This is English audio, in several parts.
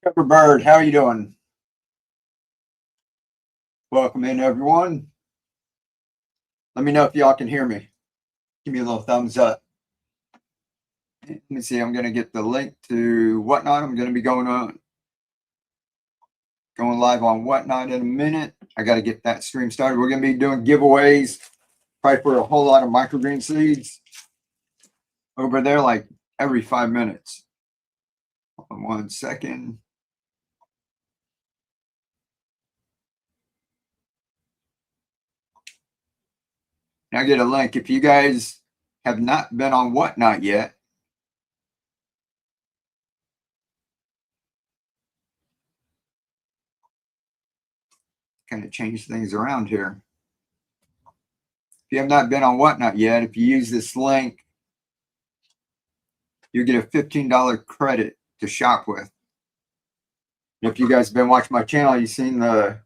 Cover Bird, how are you doing? Welcome in, everyone. Let me know if y'all can hear me. Give me a little thumbs up. Let me see. I'm going to get the link to Whatnot. I'm going to be going live on Whatnot in a minute. I got to get that stream started. We're going to be doing giveaways, probably for a whole lot of microgreen seeds over there, like every 5 minutes. Hold on 1 second. Now get a link. If you guys have not been on Whatnot yet, kind of change things around here. If you have not been on Whatnot yet, if you use this link, you get a $15 credit to shop with. And if you guys have been watching my channel, you've seen the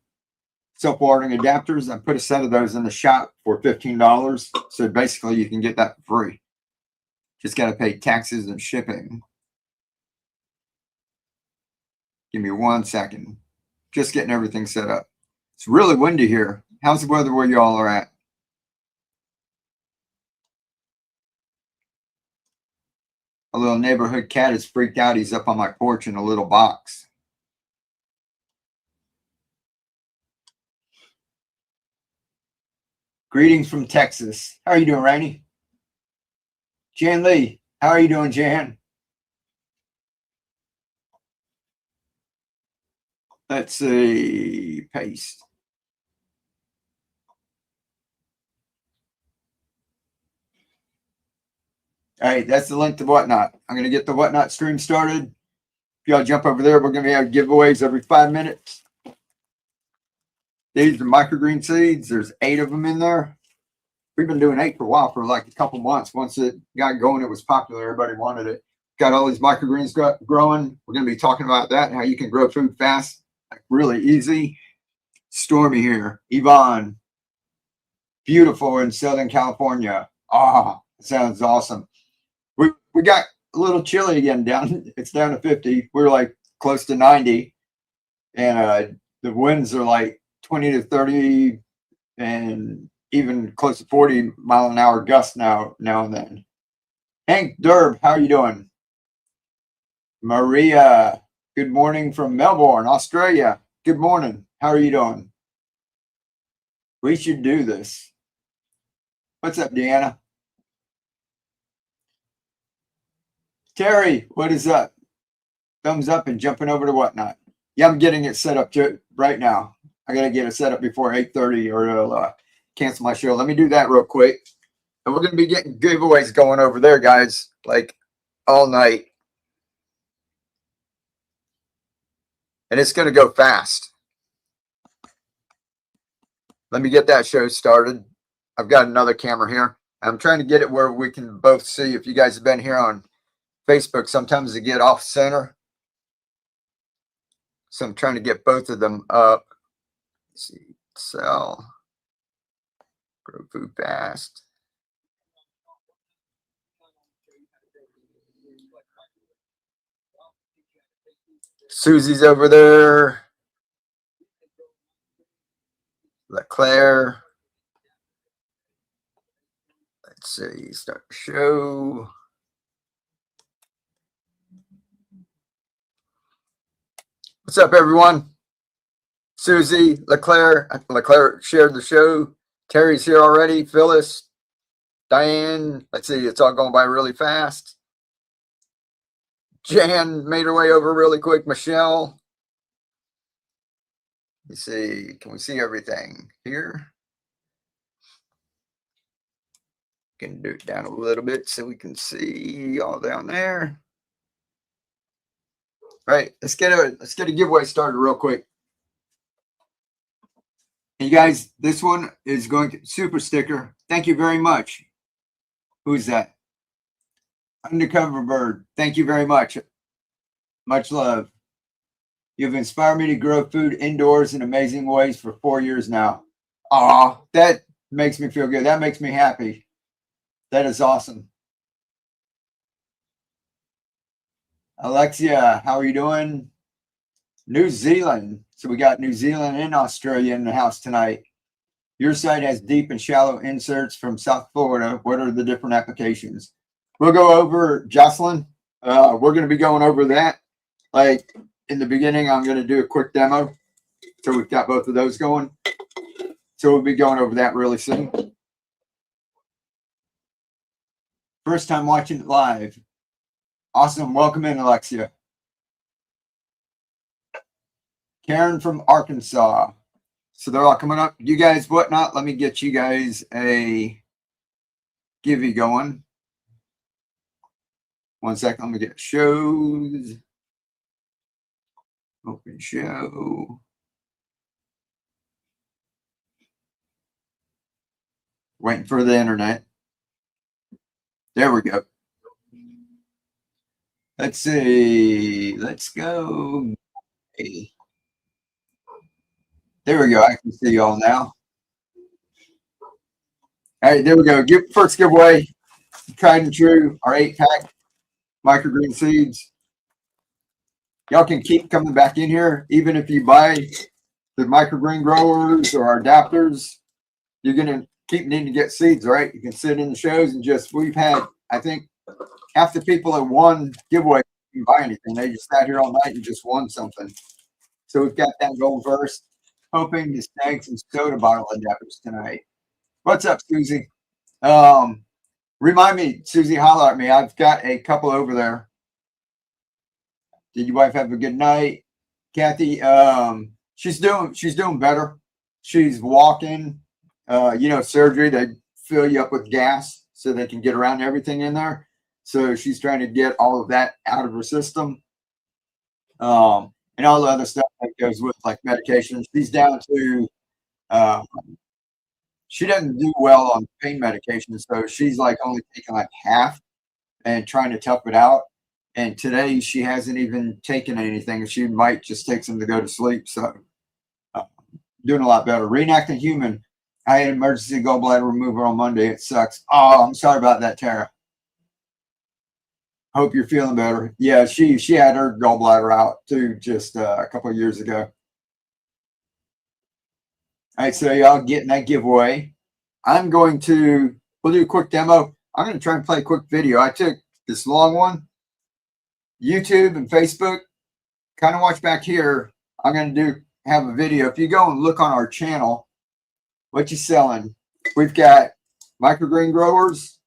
self-watering adapters. I put a set of those in the shop for $15. So basically you can get that for free. Just got to pay taxes and shipping. Give me 1 second. Just getting everything set up. It's really windy here. How's the weather where you all are at? A little neighborhood cat is freaked out. He's up on my porch in a little box. Greetings from Texas. How are you doing, Rainey? Jan Lee, how are you doing, Jan? Let's see, paste. All right, that's the link to Whatnot. I'm going to get the Whatnot stream started. If y'all jump over there, we're going to have giveaways every 5 minutes. These are microgreen seeds. There's 8 of them in there. We've been doing 8 for a while, for like a couple months. Once it got going, it was popular. Everybody wanted it. Got all these microgreens growing. We're going to be talking about that and how you can grow food fast, like really easy. Stormy here. Yvonne. Beautiful in Southern California. Ah, sounds awesome. We got a little chilly again down. It's down to 50. We're like close to 90. And the winds are like 20 to 30 and even close to 40 mile an hour gusts now and then. Hank Derb, how are you doing? Maria, good morning from Melbourne, Australia. Good morning. How are you doing? We should do this. What's up, Deanna? Terry, what is up? Thumbs up and jumping over to Whatnot. Yeah, I'm getting it set up right now. I got to get it set up before 8:30 or it'll cancel my show. Let me do that real quick. And we're going to be getting giveaways going over there, guys, like all night. And it's going to go fast. Let me get that show started. I've got another camera here. I'm trying to get it where we can both see. If you guys have been here on Facebook, sometimes they get off center. So I'm trying to get both of them up. Let's see, sell, grow food fast. Susie's over there. LeClaire. Let's see, start the show. What's up, everyone? Susie, LeClaire shared the show. Terry's here already. Phyllis, Diane. Let's see, it's all going by really fast. Jan made her way over really quick. Michelle. Let's see, can we see everything here? Can do it down a little bit so we can see all down there. All right, let's get a giveaway started real quick. And you guys, this one is going to super sticker. Thank you very much. Who's that? Undercover Bird. Thank you very much. Much love. You've inspired me to grow food indoors in amazing ways for 4 years now. Aw, that makes me feel good. That makes me happy. That is awesome. Alexia, how are you doing? New Zealand. So we got New Zealand and Australia in the house tonight. Your site has deep and shallow inserts from South Florida. What are the different applications? We'll go over, Jocelyn. We're going to be going over that. Like in the beginning, I'm going to do a quick demo. So we've got both of those going. So we'll be going over that really soon. First time watching it live. Awesome. Welcome in, Alexia. Karen from Arkansas. So they're all coming up. You guys, whatnot, let me get you guys a givey going. 1 second, let me get shows. Open show. Waiting for the internet. There we go. Let's see. Let's go. Hey. There we go. I can see y'all now. All right, there we go. First giveaway. Tried and true. Our 8-pack microgreen seeds. Y'all can keep coming back in here. Even if you buy the microgreen growers or our adapters, you're going to keep needing to get seeds, right? You can sit in the shows and we've had, I think, half the people that won giveaway didn't buy anything. They just sat here all night and just won something. So we've got that going first. Hoping to snag some soda bottle adapters tonight. What's up, Susie? Remind me, Susie, holler at me. I've got a couple over there. Did your wife have a good night? Kathy, she's doing better. She's walking, surgery, they fill you up with gas so they can get around everything in there. So she's trying to get all of that out of her system. And all the other stuff that goes with like medication. She's down to, she doesn't do well on pain medication. So she's like only taking like half and trying to tough it out. And today she hasn't even taken anything. She might just take some to go to sleep. So doing a lot better. Reenacting human. I had emergency gallbladder removal on Monday. It sucks. Oh, I'm sorry about that, Tara. Hope you're feeling better. Yeah, she had her gallbladder out too just a couple of years ago. All right, so y'all getting that giveaway. We'll do a quick demo. I'm going to try and play a quick video. I took this long one, YouTube and Facebook. Kind of watch back here. I'm going to have a video. If you go and look on our channel, what you selling? We've got microgreen growers,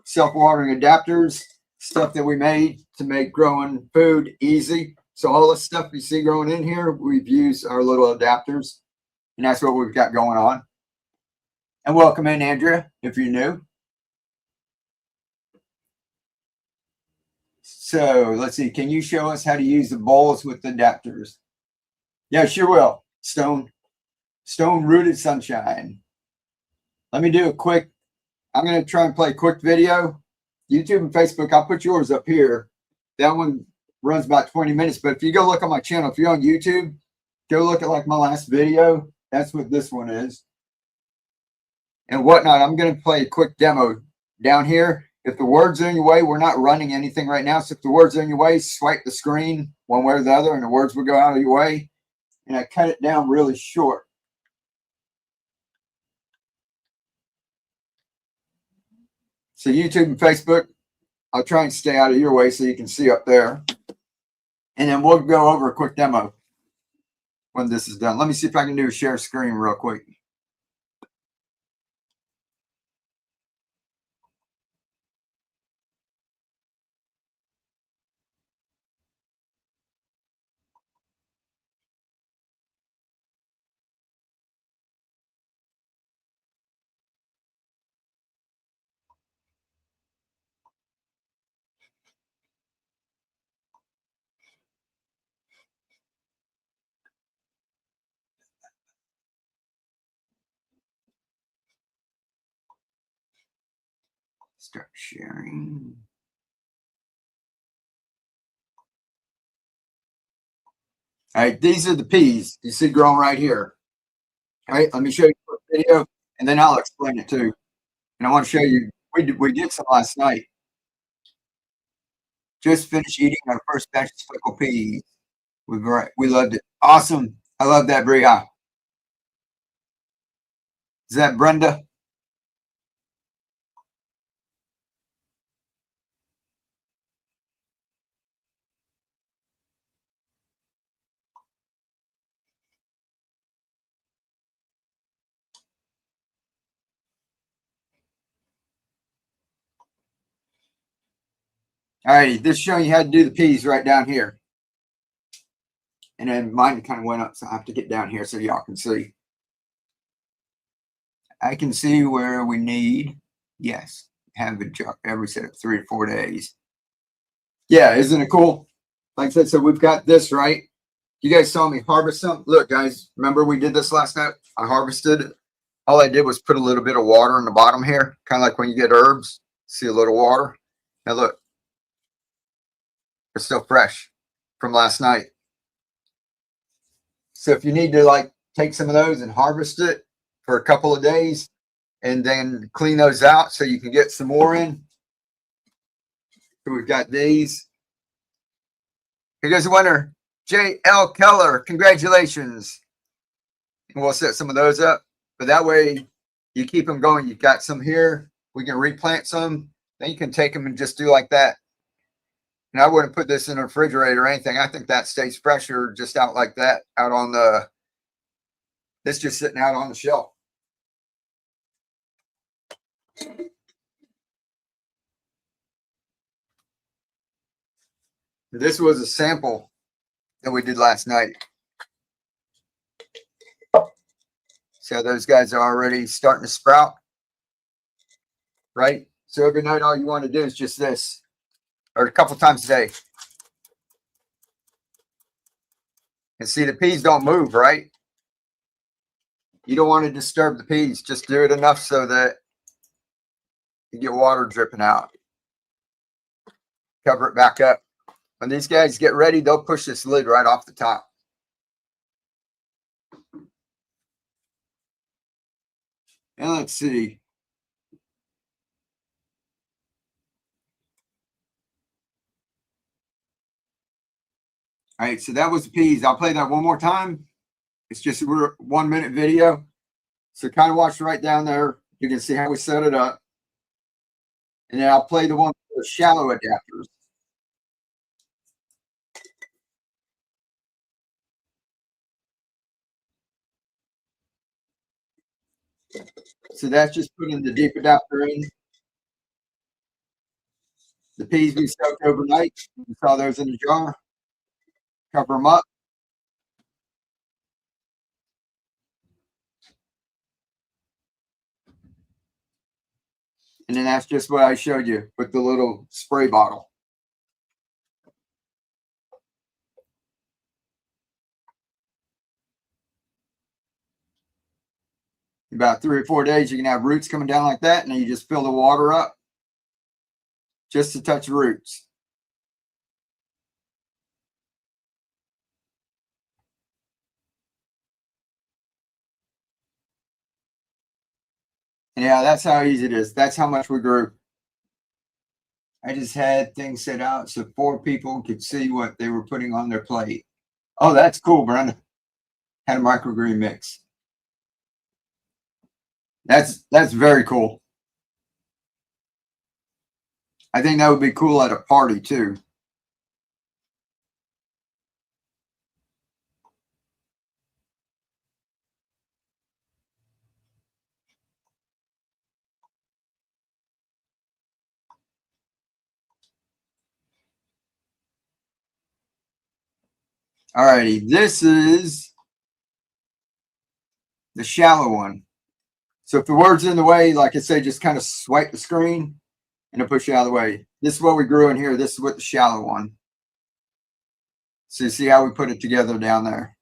self-watering adapters, stuff that we made to make growing food easy. So all the stuff you see growing in here, we've used our little adapters, and that's what we've got going on. And welcome in, Andrea, if you're new. So let's see, can you show us how to use the bowls with the adapters? Yeah, sure will. Stone rooted sunshine. Let me do a quick, I'm going to try and play a quick video. YouTube and Facebook, I'll put yours up here. That one runs about 20 minutes. But if you go look on my channel, if you're on YouTube, go look at like my last video. That's what this one is. And whatnot, I'm going to play a quick demo down here. If the words are in your way, we're not running anything right now. So if the words are in your way, swipe the screen one way or the other, and the words will go out of your way. And I cut it down really short. So YouTube and Facebook, I'll try and stay out of your way so you can see up there. And then we'll go over a quick demo when this is done. Let me see if I can do a share screen real quick. Start sharing. All right, these are the peas you see growing right here. All right, let me show you a quick video, and then I'll explain it too. And I want to show you, we did some last night. Just finished eating our first batch of speckled peas. We loved it. Awesome. I love that, Bria. Is that Brenda? All righty, this is showing you how to do the peas right down here. And then mine kind of went up, so I have to get down here so y'all can see. I can see where we need, yes, have a every set of 3 to 4 days. Yeah, isn't it cool? Like I said, so we've got this, right? You guys saw me harvest some. Look, guys, remember we did this last night? I harvested it. All I did was put a little bit of water in the bottom here, kind of like when you get herbs. See a little water. Now look, they're still fresh from last night. So if you need to like take some of those and harvest it for a couple of days and then clean those out so you can get some more in. So we've got these. Here goes the winner, J.L. Keller. Congratulations. And we'll set some of those up. But that way you keep them going. You've got some here. We can replant some. Then you can take them and just do like that. And I wouldn't put this in a refrigerator or anything. I think that stays fresher just out like that, out on the, this just sitting out on the shelf. This was a sample that we did last night. So those guys are already starting to sprout, right? So every night, all you want to do is just this, or a couple times a day. And see, the peas don't move, right? You don't want to disturb the peas. Just do it enough so that you get water dripping out. Cover it back up. When these guys get ready, they'll push this lid right off the top. And let's see. All right, so that was the peas. I'll play that one more time. It's just a 1 minute video. So kind of watch right down there. You can see how we set it up. And then I'll play the one for the shallow adapters. So that's just putting the deep adapter in. The peas we soaked overnight. You saw those in the jar. Cover them up. And then that's just what I showed you with the little spray bottle. About 3 or 4 days, you can have roots coming down like that, and then you just fill the water up just to touch the roots. And yeah, that's how easy it is. That's how much we grew. I just had things set out so 4 people could see what they were putting on their plate. Oh, that's cool, Brenda. Had a microgreen mix. That's very cool. I think that would be cool at a party too. All righty, this is the shallow one. So if the word's in the way, like I say, just kind of swipe the screen and it'll push you out of the way. This is what we grew in here. This is what the shallow one. So you see how we put it together down there.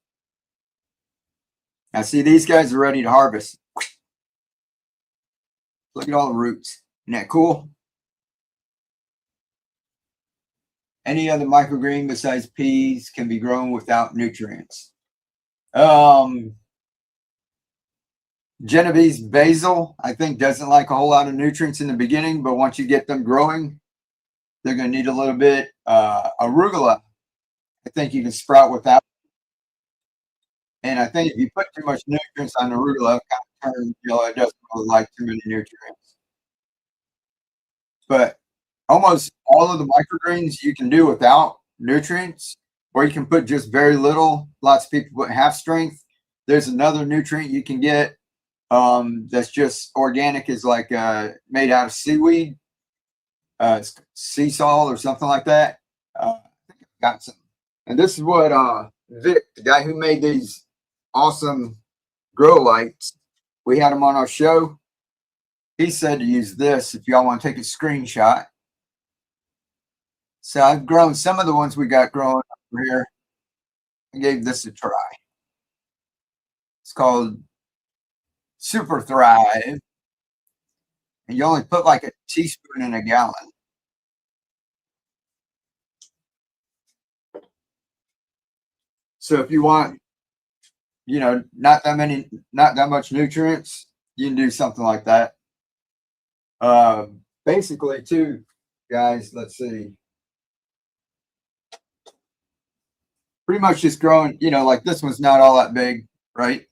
Now see, these guys are ready to harvest. Look at all the roots. Isn't that cool? Any other microgreen besides peas can be grown without nutrients. Genovese basil, I think, doesn't like a whole lot of nutrients in the beginning, but once you get them growing, they're going to need a little bit. Arugula I think you can sprout without. And I think if you put too much nutrients on the arugula, it kind of turns yellow. It doesn't really like too many nutrients. But almost all of the microgreens you can do without nutrients, or you can put just very little. Lots of people put half strength. There's another nutrient you can get that's just organic, is like made out of seaweed, sea salt or something like that. I think I've got some. And this is what Vic, the guy who made these awesome grow lights, we had him on our show. He said to use this if y'all want to take a screenshot. So I've grown some of the ones we got growing over here. I gave this a try. It's called Super Thrive. And you only put like a teaspoon in a gallon. So if you want, you know, not that much nutrients, you can do something like that. Basically too, guys, let's see. Pretty much just growing, you know, like this one's not all that big, right?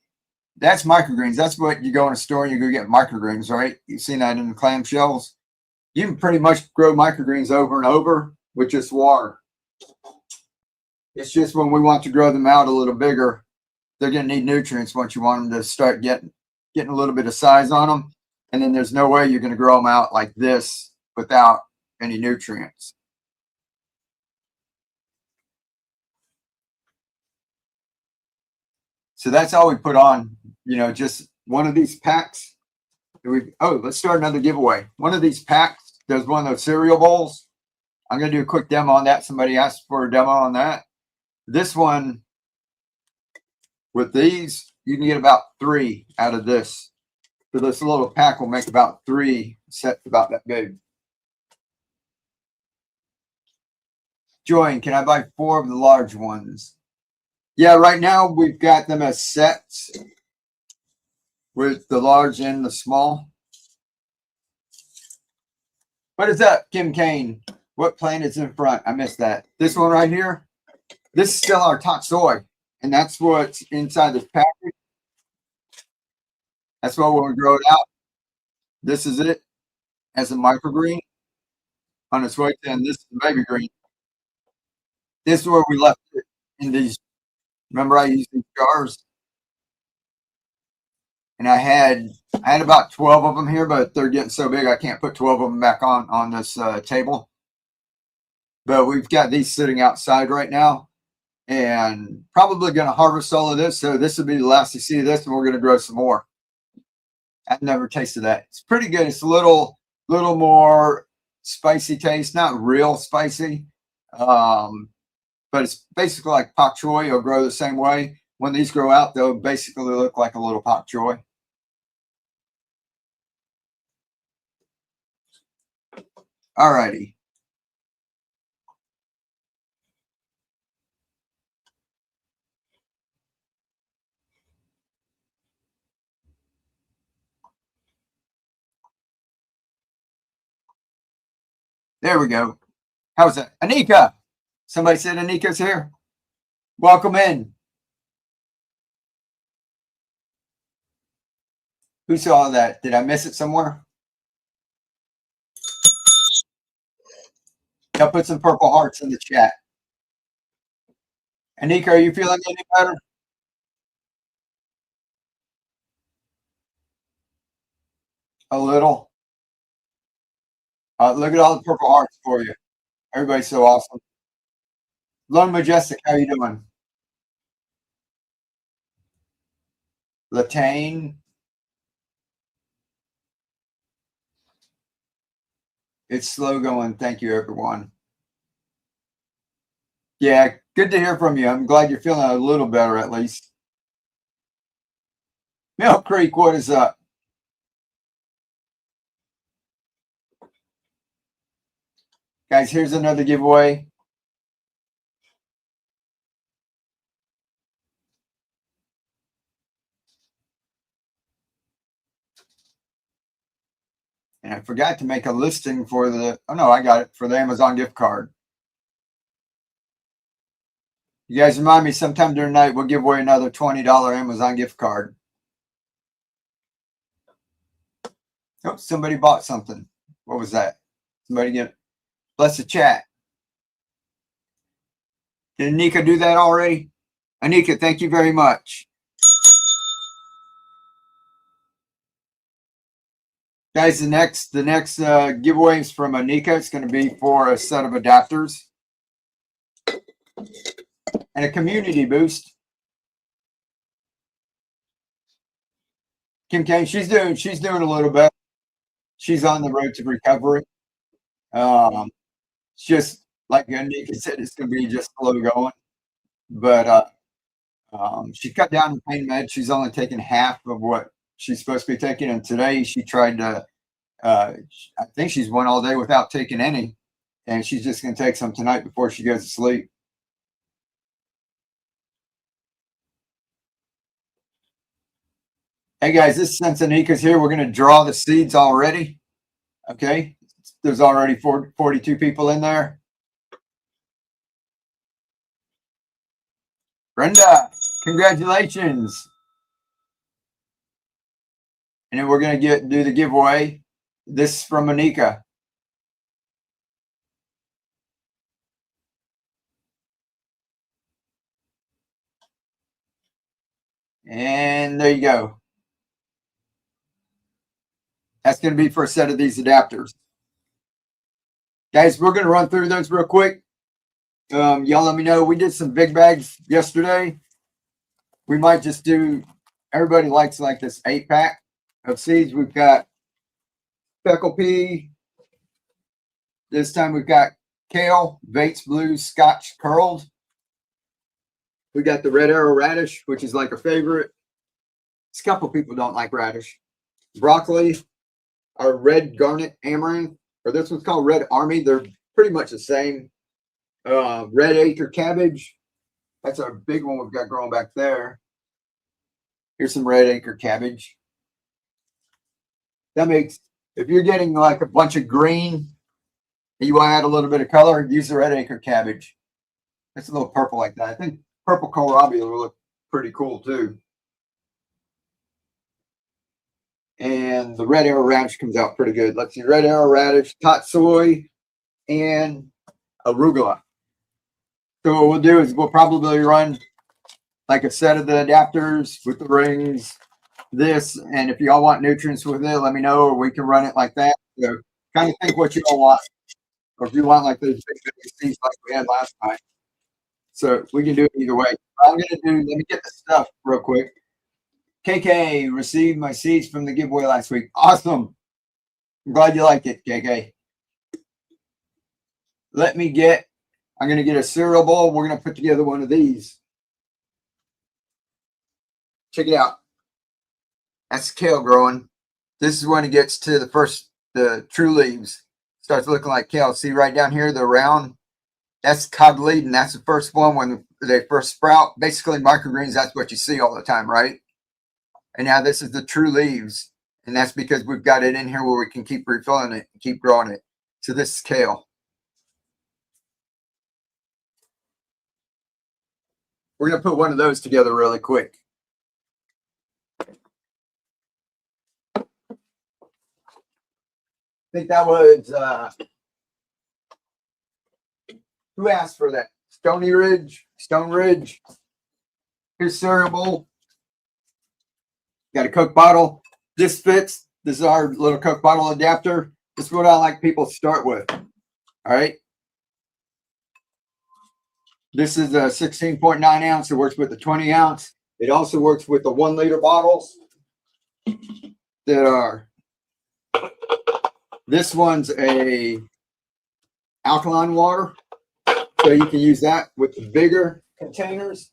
That's microgreens. That's what you go in a store and you go get microgreens, right? You've seen that in the clamshells. You can pretty much grow microgreens over and over with just water. It's just when we want to grow them out a little bigger, they're going to need nutrients once you want them to start getting a little bit of size on them. And then there's no way you're going to grow them out like this without any nutrients. So that's all we put on, you know, just one of these packs. Let's start another giveaway. One of these packs, there's one of those cereal bowls. I'm going to do a quick demo on that. Somebody asked for a demo on that. This one, with these, you can get about 3 out of this. So this little pack will make about 3 sets about that big. Join, can I buy 4 of the large ones? Yeah, right now we've got them as sets with the large and the small. What is up, Kim Kane? What plant is in front? I missed that. This one right here. This is still our top soy, and that's what's inside this package. That's what we'll grow it out. This is it as a microgreen on its way to, and this is the baby green. This is where we left it in these. Remember, I used these jars, and I had about 12 of them here, but they're getting so big I can't put 12 of them back on this table. But we've got these sitting outside right now, and probably going to harvest all of this. So this will be the last you see of this, and we're going to grow some more. I've never tasted that. It's pretty good. It's a little more spicy taste, not real spicy, but it's basically like pak choy. It'll grow the same way. When these grow out, they'll basically look like a little pak choy. All righty. There we go. How's that? Anika. Somebody said Anika's here. Welcome in. Who saw that? Did I miss it somewhere? I'll put some purple hearts in the chat. Anika, are you feeling any better? A little. Look at all the purple hearts for you. Everybody's so awesome. Lone Majestic, how you doing? Latane. It's slow going. Thank you, everyone. Yeah, good to hear from you. I'm glad you're feeling a little better at least. Mill Creek, what is up? Guys, here's another giveaway. And I forgot to make a listing for the, oh no, I got it, for the Amazon gift card. You guys remind me sometime during the night, we'll give away another $20 Amazon gift card. Oh, somebody bought something. What was that? Somebody get, bless the chat. Did Anika do that already? Anika, thank you very much. Guys, the next giveaway is from Anika. It's going to be for a set of adapters and a community boost. Kim Kane, she's doing a little bit. She's on the road to recovery. Just like Anika said, it's going to be just slow going. But she cut down the pain meds. She's only taken half of what she's supposed to be taking. And today she tried to, I think she's went all day without taking any. And she's just going to take some tonight before she goes to sleep. Hey guys, this is since Anika's here, we're going to draw the seeds already. Okay. There's already 42 people in there. Brenda, congratulations. And then we're going to do the giveaway. This is from Anika. And there you go. That's going to be for a set of these adapters. Guys, we're going to run through those real quick. Y'all let me know. We did some big bags yesterday. We might just do, everybody likes like this 8-pack of seeds. We've got speckle pea. This time we've got kale, Bates Blue, Scotch curled. We got the red arrow radish, which is like a favorite. A couple people don't like radish. Broccoli, our red garnet amaranth, or this one's called red army. They're pretty much the same. Red acre cabbage. That's our big one we've got growing back there. Here's some red acre cabbage. That makes, if you're getting like a bunch of green and you want to add a little bit of color, use the red acre cabbage. It's a little purple like that. I think purple kohlrabi will look pretty cool too. And the red arrow radish comes out pretty good. Let's see, red arrow radish, tatsoi, and arugula. So what we'll do is we'll probably run like a set of the adapters with the rings, this, and if y'all want nutrients with it, let me know, or we can run it like that. So kind of think what you all want, or if you want like those big seeds like we had last time. So we can do it either way. I'm gonna do. Let me get the stuff real quick. KK received my seeds from the giveaway last week. Awesome. I'm glad you like it, KK. I'm going to get a cereal bowl. We're going to put together one of these. Check it out. That's kale growing. This is when it gets to the true leaves. Starts looking like kale. See right down here, the round. That's codlead, and that's the first one when they first sprout. Basically, microgreens, that's what you see all the time, right? And now this is the true leaves. And that's because we've got it in here where we can keep refilling it and keep growing it. So this is kale. We're going to put one of those together really quick. I think that was, who asked for that? Stone Ridge. Here's cereal bowl. Got a Coke bottle. This fits. This is our little Coke bottle adapter. This is what I like people to start with. All right. This is a 16.9 ounce. It works with the 20 ounce. It also works with the 1 liter bottles that are, this one's a alkaline water. So you can use that with the bigger containers,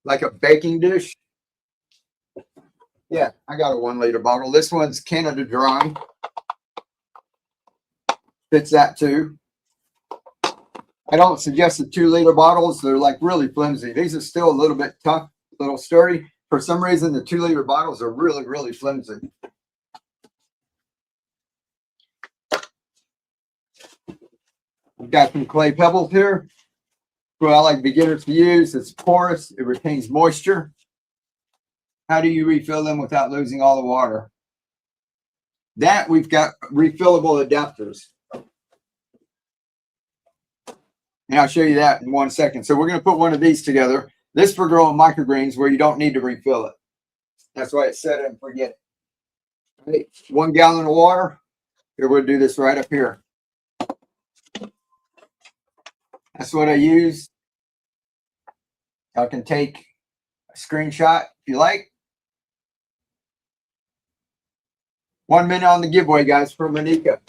like a baking dish. Yeah, I got a 1 liter bottle. This one's Canada Dry. Fits that too. I don't suggest the 2 liter bottles. They're like really flimsy. These are still a little bit tough, a little sturdy. For some reason, the 2 liter bottles are really, really flimsy. We've got some clay pebbles here. Well, I like beginners to use. It's porous. It retains moisture. How do you refill them without losing all the water? That we've got refillable adapters. And I'll show you that in 1 second. So we're going to put one of these together. This for growing microgreens where you don't need to refill it. That's why it's set it and forget it. Right. 1 gallon of water. Here, we'll do this right up here. That's what I use. I can take a screenshot if you like. 1 minute on the giveaway, guys, for Monica.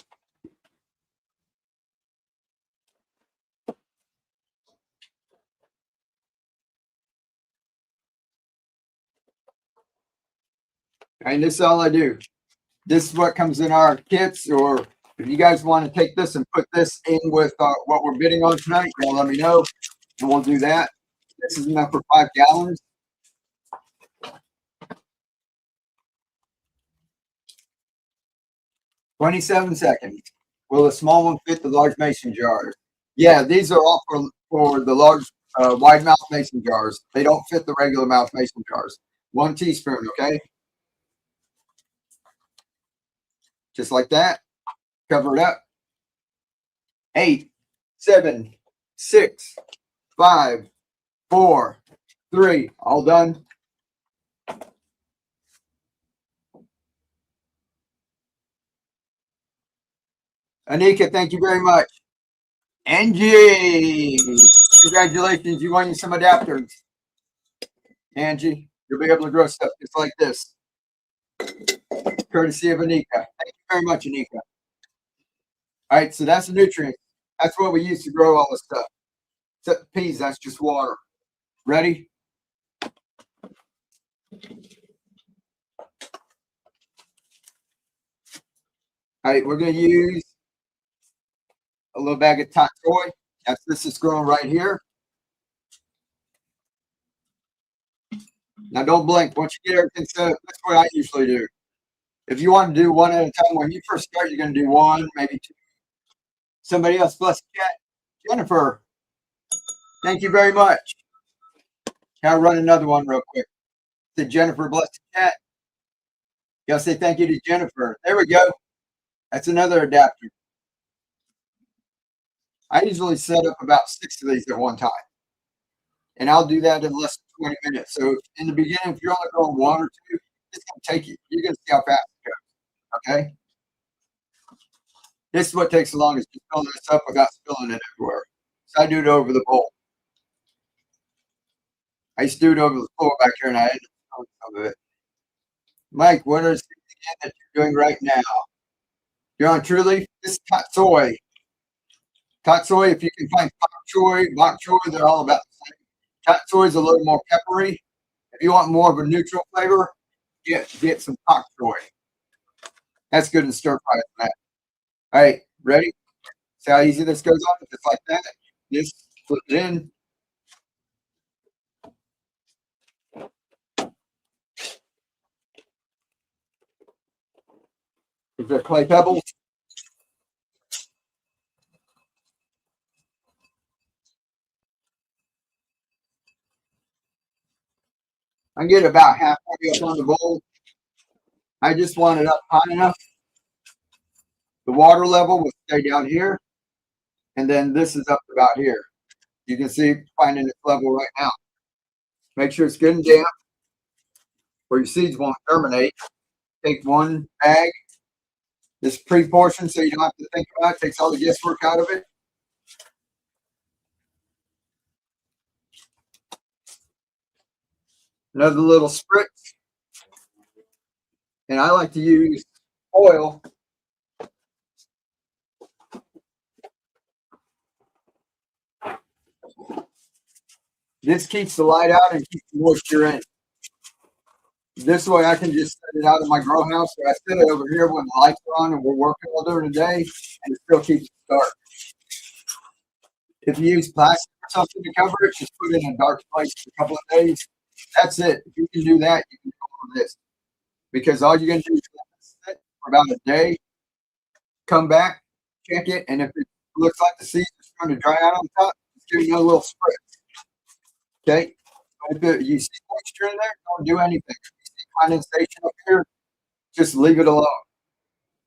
And this is all I do. This is what comes in our kits, or if you guys want to take this and put this in with what we're bidding on tonight, y'all let me know, and we'll do that. This is enough for 5 gallons. $27 seconds. Will the small one fit the large mason jars? Yeah, these are all for the large wide mouth mason jars. They don't fit the regular mouth mason jars. 1 teaspoon, okay? Just like that. Cover it up. 8, 7, 6, 5, 4, 3. All done. Anika, thank you very much. Angie, congratulations. You won some adapters. Angie, you'll be able to grow stuff just like this. Courtesy of Anika. Thank you very much, Anika. All right, so that's the nutrients. That's what we use to grow all this stuff. Except the peas, that's just water. Ready? All right, we're going to use a little bag of top soy. This is growing right here. Now don't blink. Once you get everything set up, that's what I usually do. If you want to do one at a time, when you first start, you're going to do 1, maybe 2. Somebody else, bless the chat. Jennifer, thank you very much. I'll run another one real quick. To Jennifer, bless the chat. Y'all say thank you to Jennifer. There we go. That's another adapter. I usually set up about 6 of these at one time. And I'll do that in less than 20 minutes. So in the beginning, if you're only going 1 or 2, it's going to take you. You're going to see how fast it goes. Okay? This is what takes the longest, just filling this up without spilling it everywhere. So I do it over the bowl. I used to do it over the floor back here, and I ended up spilling some of it. Mike, what is it that you're doing right now? You're on True Leaf? This is top soy. Top soy, if you can find bok choy, they're all about the same. Top soy is a little more peppery. If you want more of a neutral flavor, get some bok choy. That's good in stir fry. All right, ready? See how easy this goes on? Just like that. Just put it in. Is there clay pebbles? I get about halfway up on the bowl. I just want it up high enough. The water level will stay down here. And then this is up about here. You can see finding its level right now. Make sure it's good and damp where your seeds won't germinate. Take 1 bag. This pre-portion so you don't have to think about it. Takes all the guesswork out of it. Another little spritz. And I like to use oil. This keeps the light out and keeps the moisture in. This way I can just set it out in my grow house, or I set it over here when the lights are on and we're working all during the day, and it still keeps it dark. If you use plastic or something to cover it, just put it in a dark place for a couple of days. That's it. If you can do that, you can do this. Because all you're going to do is sit for about a day, come back, check it, and if it looks like the seeds are starting to dry out on top, just give you a little spritz. Okay. But if you see moisture in there, don't do anything. If you see condensation up here, just leave it alone.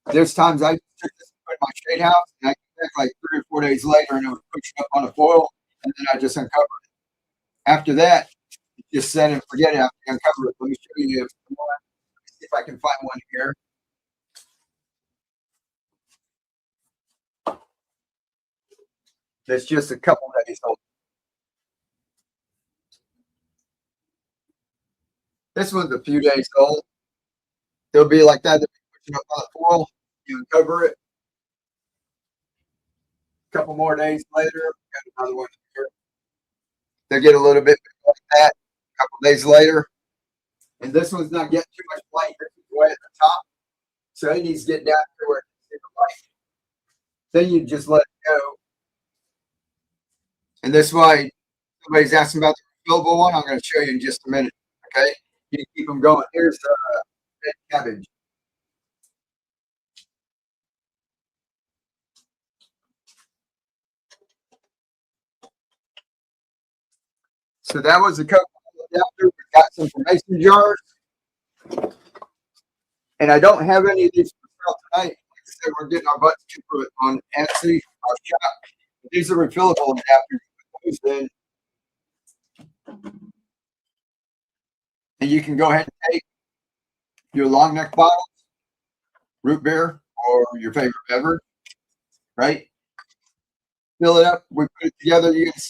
There's times I took this in my shade house and I came back like 3 or 4 days later and it was pushing up on the foil, and then I just uncovered it. After that, just set and forget it after you uncover it. Let me show you one. See if I can find one here. That's just a couple days old. This one's a few days old. They'll be like that. They'll be pushing up on the foil. You uncover it. A couple more days later, got another one here. They'll get a little bit like that. A couple days later, and this one's not getting too much light. This is way at the top, so it needs to get down to where it's in the light. Then you just let it go. And this way, somebody's asking about the refillable one. I'm going to show you in just a minute. Okay, you can keep them going. Here's red cabbage. So that was the Coke adapter. We got some from mason jars, and I don't have any of these for sale tonight. Like I said, we're getting our butts kicked on Etsy, our shop. These are refillable adapters. Then, and you can go ahead and take your long neck bottles, root beer, or your favorite beverage, right? Fill it up. We put it together. You can see,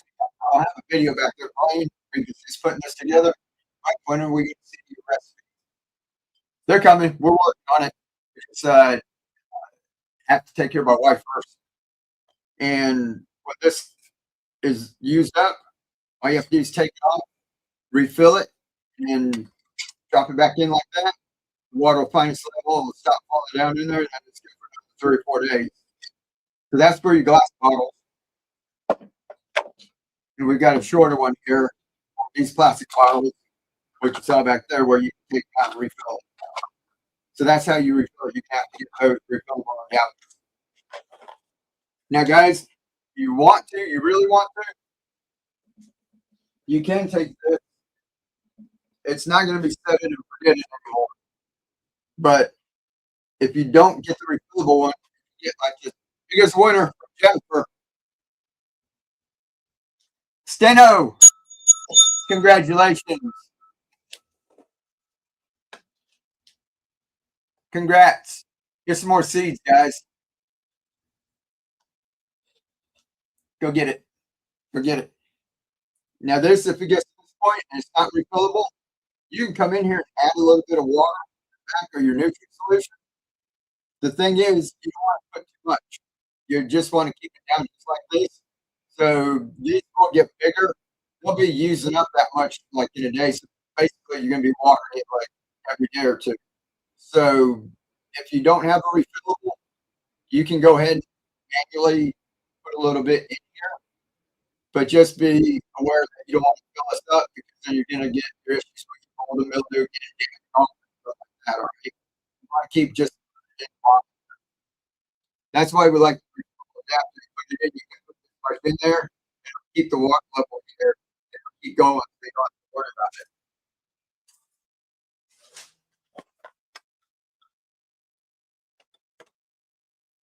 I'll have a video back there playing. We're just putting this together. Like, when are we going to see the recipe? They're coming. We're working on it. It's have to take care of my wife first. And when this is used up, all you have to do is take it off, refill it, and drop it back in like that. The water will find its level, it'll stop falling down in there, and then it's good for 3 or 4 days. So that's for your glass bottles. And we've got a shorter one here, these plastic bottles, which you saw back there, where you can take out and refill it. So that's how you refill it. You have to get those refillable on the out. Now, guys, you want to, you really want to, you can take this. It's not going to be set in and forget it anymore. But if you don't get the refillable one, you get like this biggest winner, Jennifer. Steno, congratulations. Congrats. Get some more seeds, guys. Go get it. Go get it. Now, this, if it gets to this point and it's not refillable, you can come in here and add a little bit of water back or your nutrient solution. The thing is, you don't want to put too much. You just want to keep it down just like this. So these will get bigger. They'll be using up that much like in a day. So basically, you're going to be watering it like every day or two. So if you don't have a refillable, you can go ahead and manually put a little bit in here. But just be aware that you don't want to fill this up, because then you're going to get your issues with mold and mildew, getting wrong, stuff like that. All right? You want to keep just that's why we like to adapt it. Put it in, you can put this right in there and keep the water level here and keep going. So you don't have to worry about it.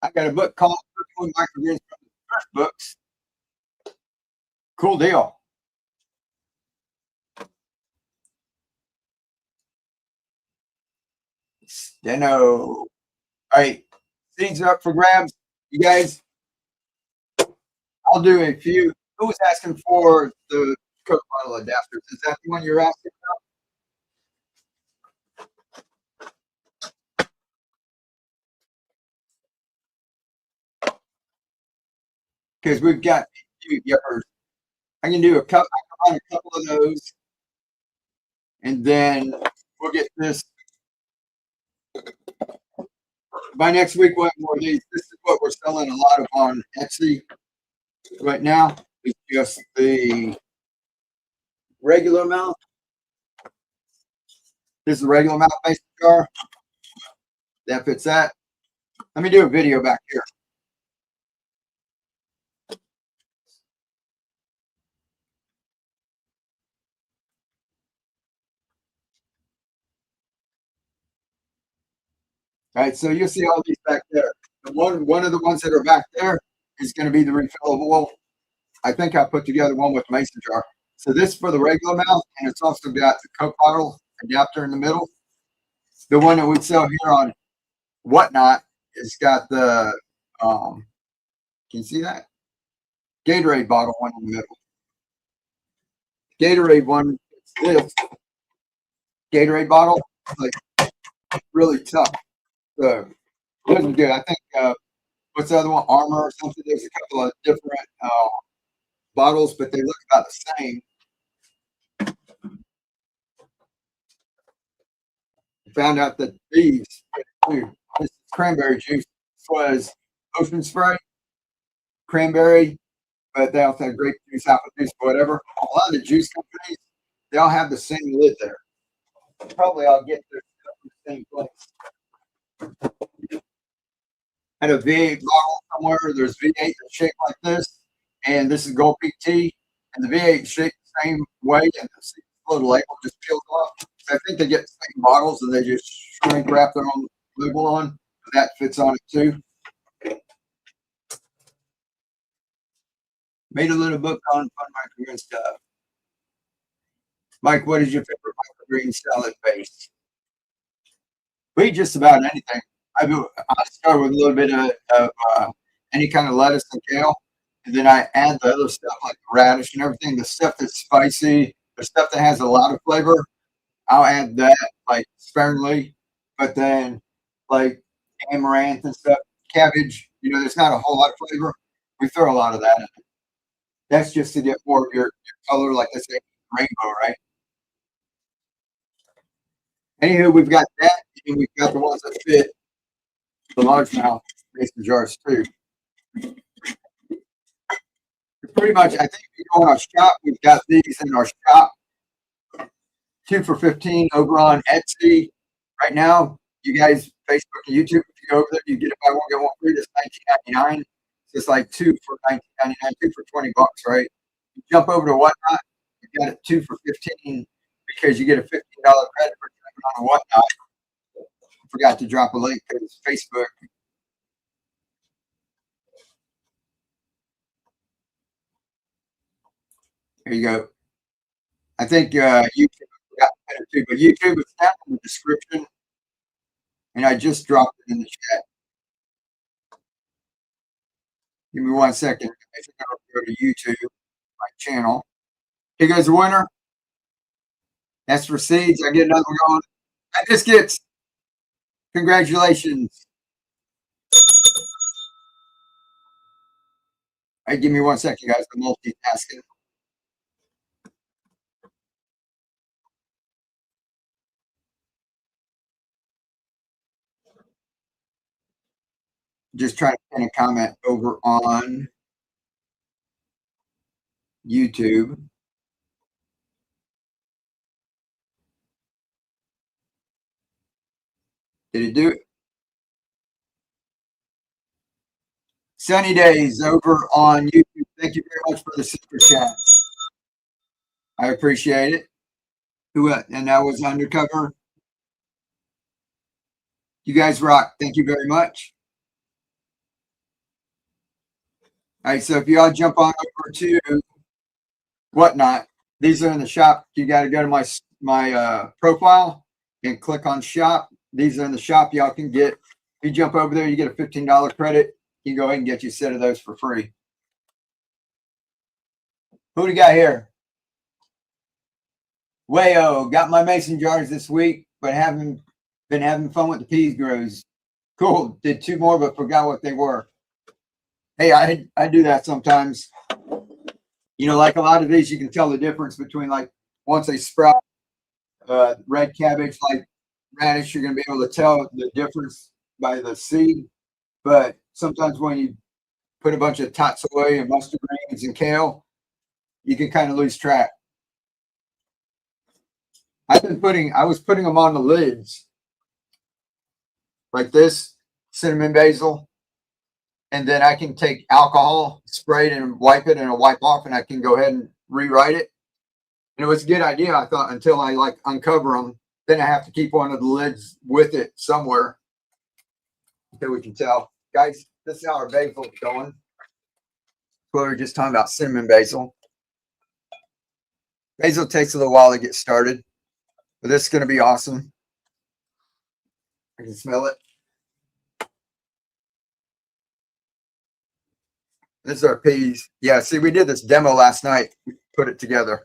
I got a book called Microgreens from the First Books. Cool deal. Steno. All right, seeds are up for grabs. You guys, I'll do a few. Who was asking for the Coke bottle adapters? Is that the one you're asking about? Because we've got yuppers. I can do a couple. I can run a couple of those, and then we'll get this. By next week, we'll have more of these. This is what we're selling a lot of on Etsy right now. It's just the regular amount. This is the regular amount mason jar. That fits that. Let me do a video back here. All right, so you'll see all these back there. The one of the ones that are back there is going to be the refillable. I think I put together one with mason jar. So this for the regular mouth, and it's also got the Coke bottle adapter in the middle. The one that we sell here on Whatnot, it's got the can you see that? Gatorade bottle one in the middle. Gatorade one, this Gatorade bottle, like really tough. So it wasn't good. I think what's the other one? Armor or something. There's a couple of different bottles, but they look about the same. Found out that these, this cranberry juice was ocean spray, cranberry, but they also have grape juice, apple juice, whatever. A lot of the juice companies, they all have the same lid there. Probably I'll get their stuff in the same place. At a V8 bottle somewhere, there's V8 that's shaped like this, and this is Gold Peak tea, and the V8 is shaped the same way, and the little label just peels off. So I think they get the same bottles, and they just shrink wrap their own label on. That fits on it too. Made a little book on fun microgreen stuff. Mike, what is your favorite microgreen salad base? We eat just about anything. I start with a little bit of any kind of lettuce and kale, and then I add the other stuff like radish and everything. The stuff that's spicy, the stuff that has a lot of flavor, I'll add that like sparingly. But then like amaranth and stuff, cabbage, there's not a whole lot of flavor. We throw a lot of that in. That's just to get more of your color, like I say, rainbow, right? Anywho, we've got that, and we've got the ones that fit the largemouth mason jars too. Pretty much, I think if you go in our shop, we've got these in our shop. 2 for $15 over on Etsy. Right now, you guys, Facebook and YouTube, if you go over there, you get it buy one, get one free. That's $19.99. So it's like 2 for $19.99, 2 for $20, right? You jump over to Whatnot, you got it 2 for $15 because you get a $15 credit for jumping on Whatnot. I forgot to drop a link because Facebook. There you go. I think YouTube got better too, but YouTube is down in the description, and I just dropped it in the chat. Give me 1 second. I think I'll go to YouTube, my channel. Here goes the winner. That's for seeds. I get another one going. That just gets congratulations. All right, give me 1 second, guys. I'm multitasking. Just trying to pin a comment over on YouTube. Did it do it? Sunny days over on YouTube. Thank you very much for the super chat. I appreciate it. And that was Undercover. You guys rock. Thank you very much. All right, so if you all jump on over to Whatnot, these are in the shop. You got to go to my profile and click on shop. These are in the shop. Y'all can get. If you jump over there, you get a $15 credit. You can go ahead and get you a set of those for free. Who do we got here? Wayo, got my mason jars this week, but haven't been having fun with the peas grows. Cool. Did 2 more, but forgot what they were. Hey, I do that sometimes. Like a lot of these, you can tell the difference between like once they sprout, red cabbage, like radish, you're going to be able to tell the difference by the seed. But sometimes when you put a bunch of tatsoi and mustard greens and kale, you can kind of lose track. I was putting them on the lids like this, cinnamon basil, and then I can take alcohol, spray it and wipe it, and it'll wipe off, and I can go ahead and rewrite it. And it was a good idea, I thought, until I like uncover them. Then I have to keep one of the lids with it somewhere. so we can tell. Guys, this is how our basil is going. We were just talking about cinnamon basil. Basil takes a little while to get started, but this is going to be awesome. I can smell it. This is our peas. Yeah, see, we did this demo last night. We put it together.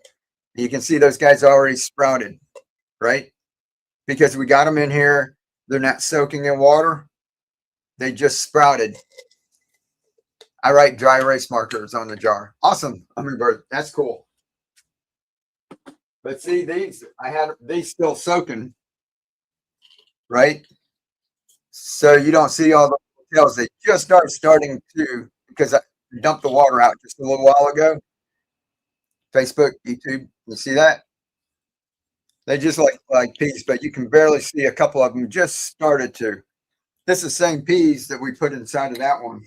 You can see those guys already sprouted, right? Because we got them in here. They're not soaking in water. They just sprouted. I write dry erase markers on the jar. Awesome, hummingbird. That's cool. But see, these, I had these still soaking, right? So you don't see all the tails. They just starting to, because I dumped the water out just a little while ago. Facebook, YouTube, you see that? They just like peas, but you can barely see a couple of them just started to. This is the same peas that we put inside of that one.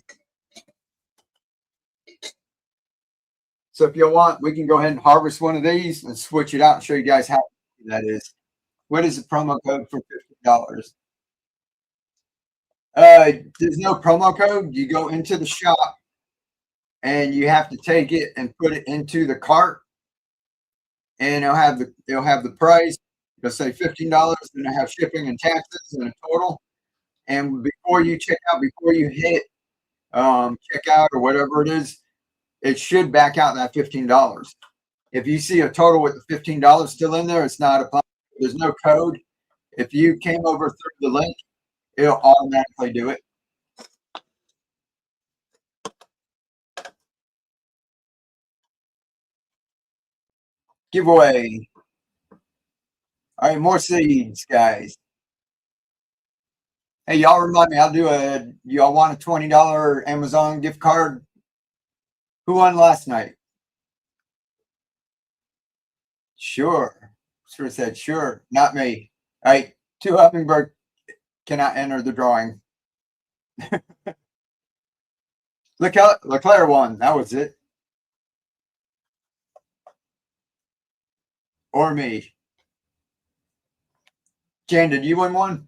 So if you want, we can go ahead and harvest one of these and switch it out and show you guys how that is. What is the promo code for $50? There's no promo code. You go into the shop and you have to take it and put it into the cart, and it'll have the price. It'll say $15, and it'll have shipping and taxes and a total. And before you check out, before you hit check out or whatever it is, it should back out that $15. If you see a total with the $15 still in there, it's not a, there's no code. If you came over through the link, it'll automatically do it. Giveaway. All right, more seeds, guys. Hey, y'all remind me, y'all want a $20 Amazon gift card? Who won last night? Sure. Sure said, sure. Not me. All right, 2 hummingbird cannot enter the drawing. LeClaire won. That was it. Or me. Jan, did you win one?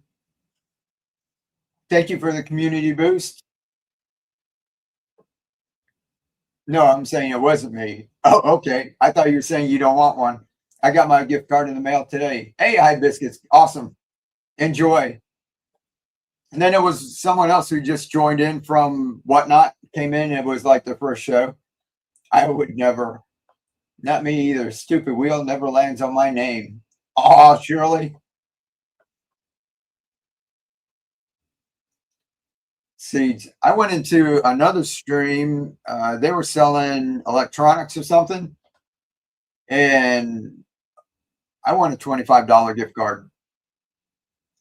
Thank you for the community boost. No, I'm saying it wasn't me. Oh, okay. I thought you were saying you don't want one. I got my gift card in the mail today. Hey, Hibiscus. Awesome. Enjoy. And then it was someone else who just joined in from Whatnot, came in. It was like the first show. I would never. Not me either. Stupid wheel never lands on my name. Oh, Shirley. Seeds. I went into another stream. They were selling electronics or something, and I won a $25 gift card.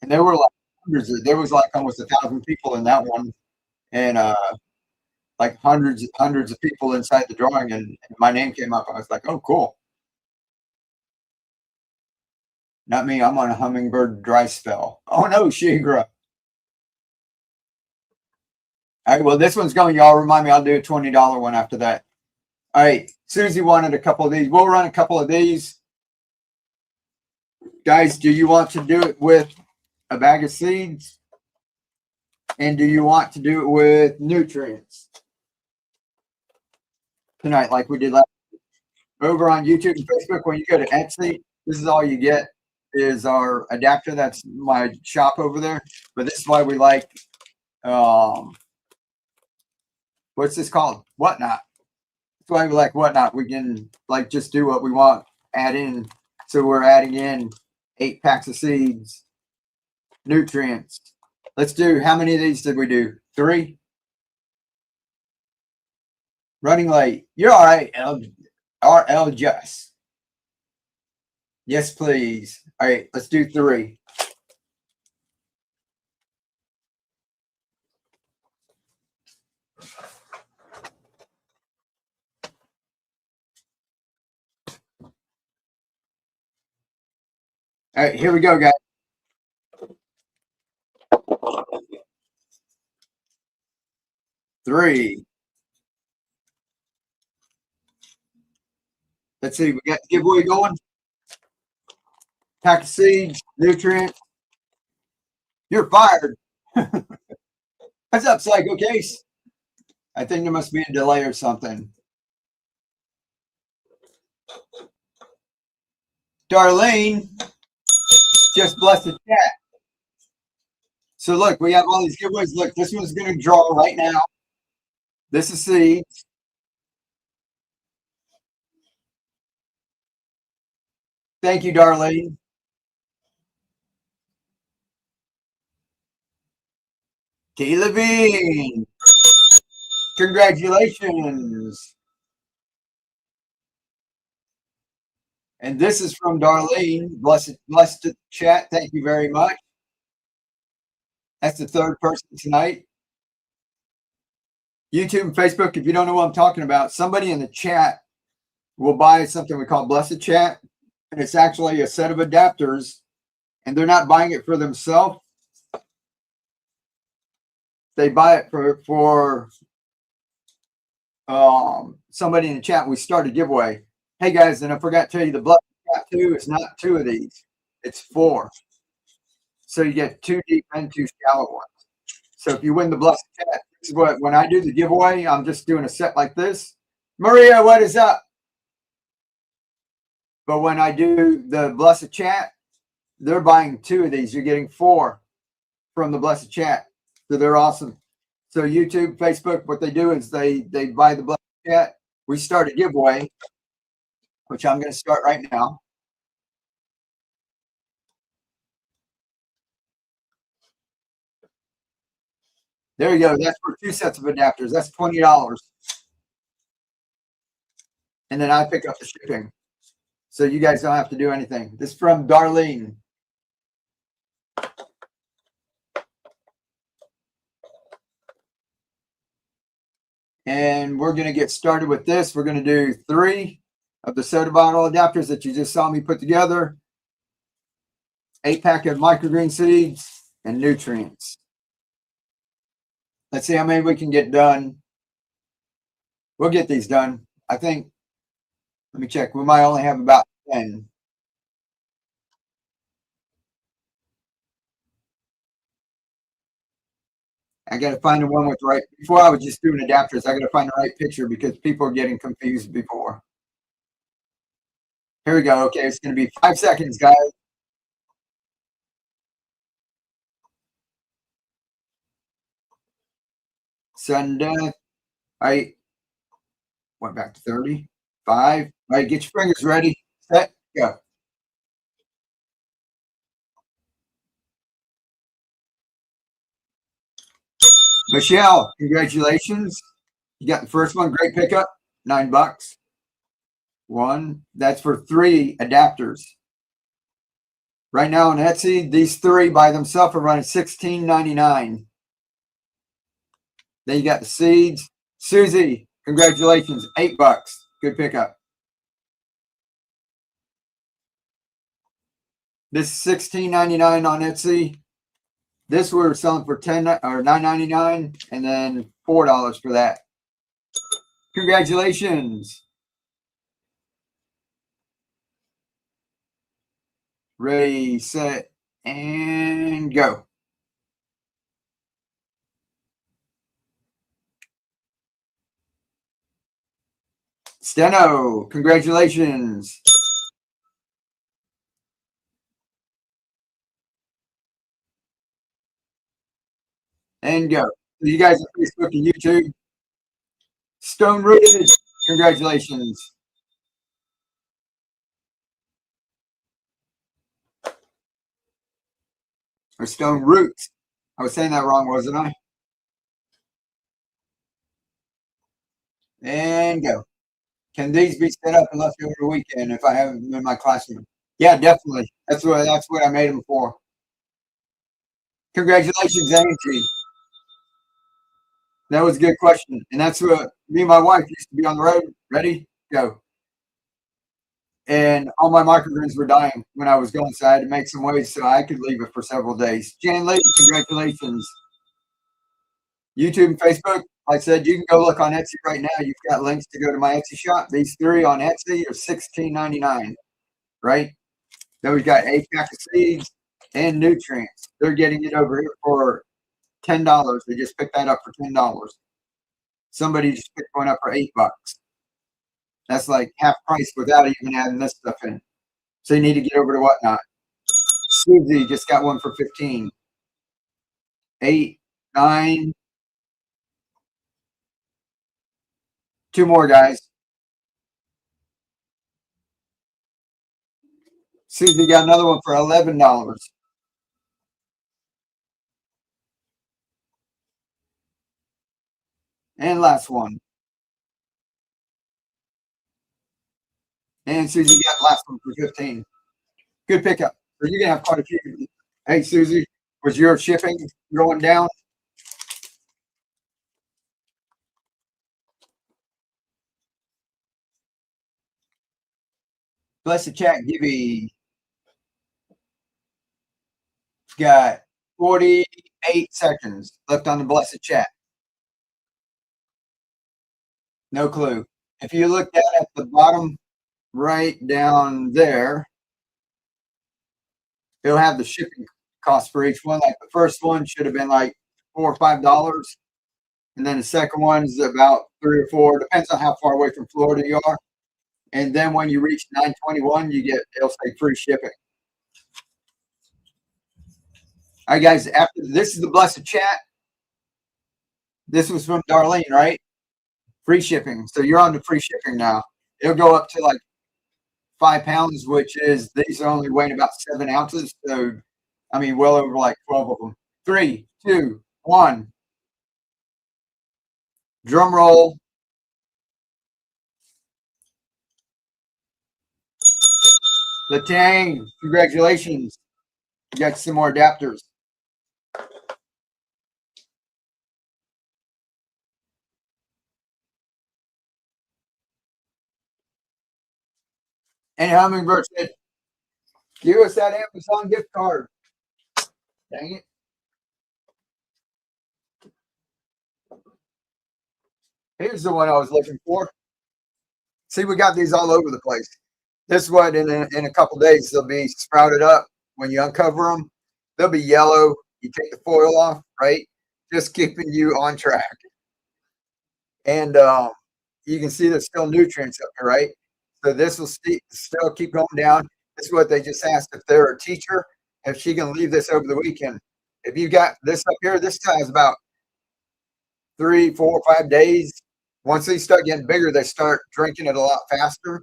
And there were like hundreds. There was like almost 1,000 people in that one, and like hundreds of people inside the drawing, and my name came up. I was like, oh, cool. Not me. I'm on a hummingbird dry spell. Oh no, Shigra. All right, well, this one's going. Y'all remind me, I'll do a $20 one after that. All right, Susie wanted a couple of these. We'll run a couple of these. Guys, do you want to do it with a bag of seeds? And do you want to do it with nutrients tonight, like we did last week? Over on YouTube and Facebook, when you go to Etsy, this is all you get is our adapter. That's my shop over there. But this is why we like what's this called? Whatnot. That's why we like Whatnot. We can like just do what we want, add in. So we're adding in 8 packs of seeds, nutrients. Let's do, how many of these did we do? 3? Running late. You're all right, RL Just. Yes, please. All right, let's do 3. All right, here we go, guys. Three. Let's see, we got the giveaway going. Pack of seeds, nutrients. You're fired. What's up, Psycho Case? I think there must be a delay or something. Darlene just blessed the chat. So look, we have all these giveaways. Look, this one's going to draw right now. This is seeds. Thank you, Darlene. T. Levine. Congratulations. And this is from Darlene. Blessed chat. Thank you very much. That's the third person tonight. YouTube and Facebook, if you don't know what I'm talking about, somebody in the chat will buy something we call Blessed Chat. And it's actually a set of adapters. And they're not buying it for themselves. They buy it for somebody in the chat. We started a giveaway. Hey guys, and I forgot to tell you, the Blessed Chat 2 is not 2 of these. It's 4. So you get 2 deep and 2 shallow ones. So if you win the Blessed Chat, this is what, when I do the giveaway, I'm just doing a set like this. Maria, what is up? But when I do the Blessed Chat, they're buying 2 of these. You're getting 4 from the Blessed Chat. So they're awesome. So YouTube, Facebook, what they do is they buy the Blessed Chat. We start a giveaway, which I'm going to start right now. There you go. That's for 2 sets of adapters. That's $20. And then I pick up the shipping. So you guys don't have to do anything. This is from Darlene. And we're going to get started with this. We're going to do 3 of the soda bottle adapters that you just saw me put together. 8-pack of microgreen seeds and nutrients. Let's see how many we can get done. We'll get these done. I think, let me check. We might only have about 10. I got to find the one with the right. Before I was just doing adapters. I got to find the right picture because people are getting confused before. Here we go. Okay, it's going to be 5 seconds, guys. Sudden death. All right. Went back to 30. 5. All right, get your fingers ready. Set, go. Michelle, congratulations. You got the first one. Great pickup. $9. 1. That's for 3 adapters. Right now on Etsy, these 3 by themselves are running $16.99. Then you got the seeds. Susie, congratulations. $8. Good pickup. This is $16.99 on Etsy. This we're selling for $9.99 and then $4 for that. Congratulations. Ready, set, and go. Steno, congratulations. And go. You guys on Facebook and YouTube. Stone Rooted, congratulations. Or Stone Roots. I was saying that wrong, wasn't I? And go. Can these be set up and left over the weekend if I have them in my classroom? Yeah, definitely. That's what I made them for. Congratulations, Angie. That was a good question. And that's what me and my wife used to be on the road. Ready? Go. And all my microgreens were dying when I was going, so I had to make some ways so I could leave it for several days. Jan Lee, congratulations. YouTube and Facebook, like I said, you can go look on Etsy right now. You've got links to go to my Etsy shop. These 3 on Etsy are $16.99, right? Then we've got 8-pack of seeds and nutrients. They're getting it over here for $10. They just picked that up for $10. Somebody just picked one up for $8. That's like half price without even adding this stuff in. So you need to get over to Whatnot. Susie just got one for 15. 8, 9. 2 more, guys. Susie got another one for $11. And last one. And Susie got last one for 15. Good pickup. So you're gonna have quite a few. Hey Susie, was your shipping going down? Blessed chat, Gibby. Got 48 seconds left on the blessed chat. No clue. If you look down at the bottom right down there, it'll have the shipping cost for each one. Like the first one should have been like $4 or $5. And then the second one is about 3 or 4. Depends on how far away from Florida you are. And then when you reach 921, it'll say free shipping. All right, guys, after this is the blessed chat. This was from Darlene, right? Free shipping. So you're on the free shipping now. It'll go up to like 5 pounds, which is, these are only weighing about 7 ounces. So, I mean, well over like 12 of them. 3, 2, 1. Drum roll. Latang, congratulations. You got some more adapters. And Hummingbird said, give us that Amazon gift card. Dang it. Here's the one I was looking for. See, we got these all over the place. This one, in a couple days, they'll be sprouted up. When you uncover them, they'll be yellow. You take the foil off, right? Just keeping you on track. And you can see there's still nutrients up here, right? So this will still keep going down. This is what they just asked if they're a teacher, if she can leave this over the weekend. If you got this up here, this has about 3, 4, 5 days. Once they start getting bigger, they start drinking it a lot faster.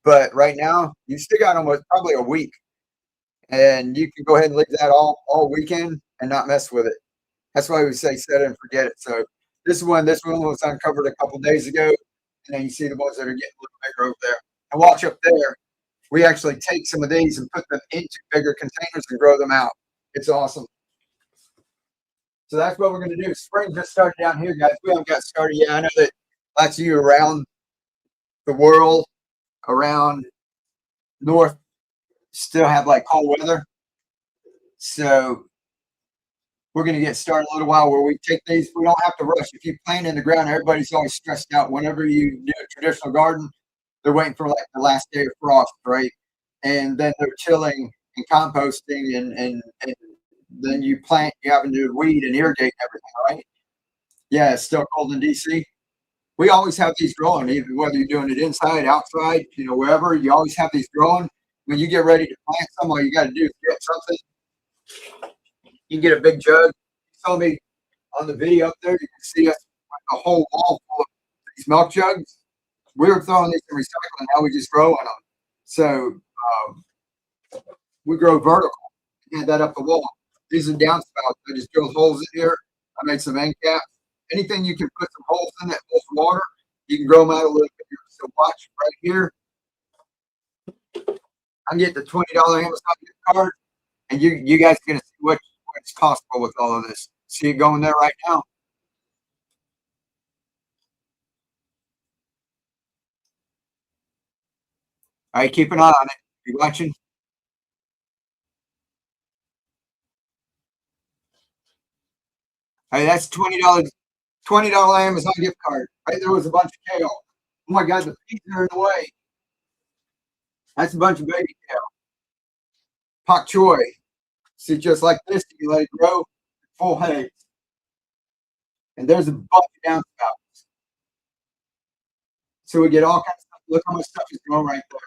But right now, you still got them with probably a week. And you can go ahead and leave that all weekend and not mess with it. That's why we say set it and forget it. So this one was uncovered a couple days ago. And then you see the ones that are getting a little bigger over there. And watch up there. We actually take some of these and put them into bigger containers and grow them out. It's awesome. So that's what we're going to do. Spring just started down here, guys. We haven't got started yet. I know that lots of you around the world, around north, still have like cold weather. So we're going to get started a little while where we take these. We don't have to rush. If you plant in the ground, everybody's always stressed out. Whenever you do a traditional garden, they're waiting for like the last day of frost, right? And then they're chilling and composting, and then you plant, you having to weed and irrigate and everything, right? Yeah, it's still cold in DC. We always have these growing, even whether you're doing it inside, outside, wherever, you always have these growing. When you get ready to plant some, all you got to do is get something. You can get a big jug. You saw me on the video up there. You can see us a whole wall full of these milk jugs. We were throwing these in recycling. Now we just grow on them. So we grow vertical. Add that up the wall. These are downspouts. I just drilled holes in here. I made some end caps. Anything you can put some holes in that holds water, you can grow them out a little bit. So watch right here. I get the $20 Amazon gift card, and you guys are going to see what's possible with all of this. See it going there right now. All right, keep an eye on it. You watching? All right, that's $20. $20 Amazon gift card. Right there was a bunch of kale. Oh my God, the peas are in the way. That's a bunch of baby kale. Pak choy. See, just like this, you let it grow full hay. And there's a bunch of downspouts. So we get all kinds of stuff. Look how much stuff is growing right there.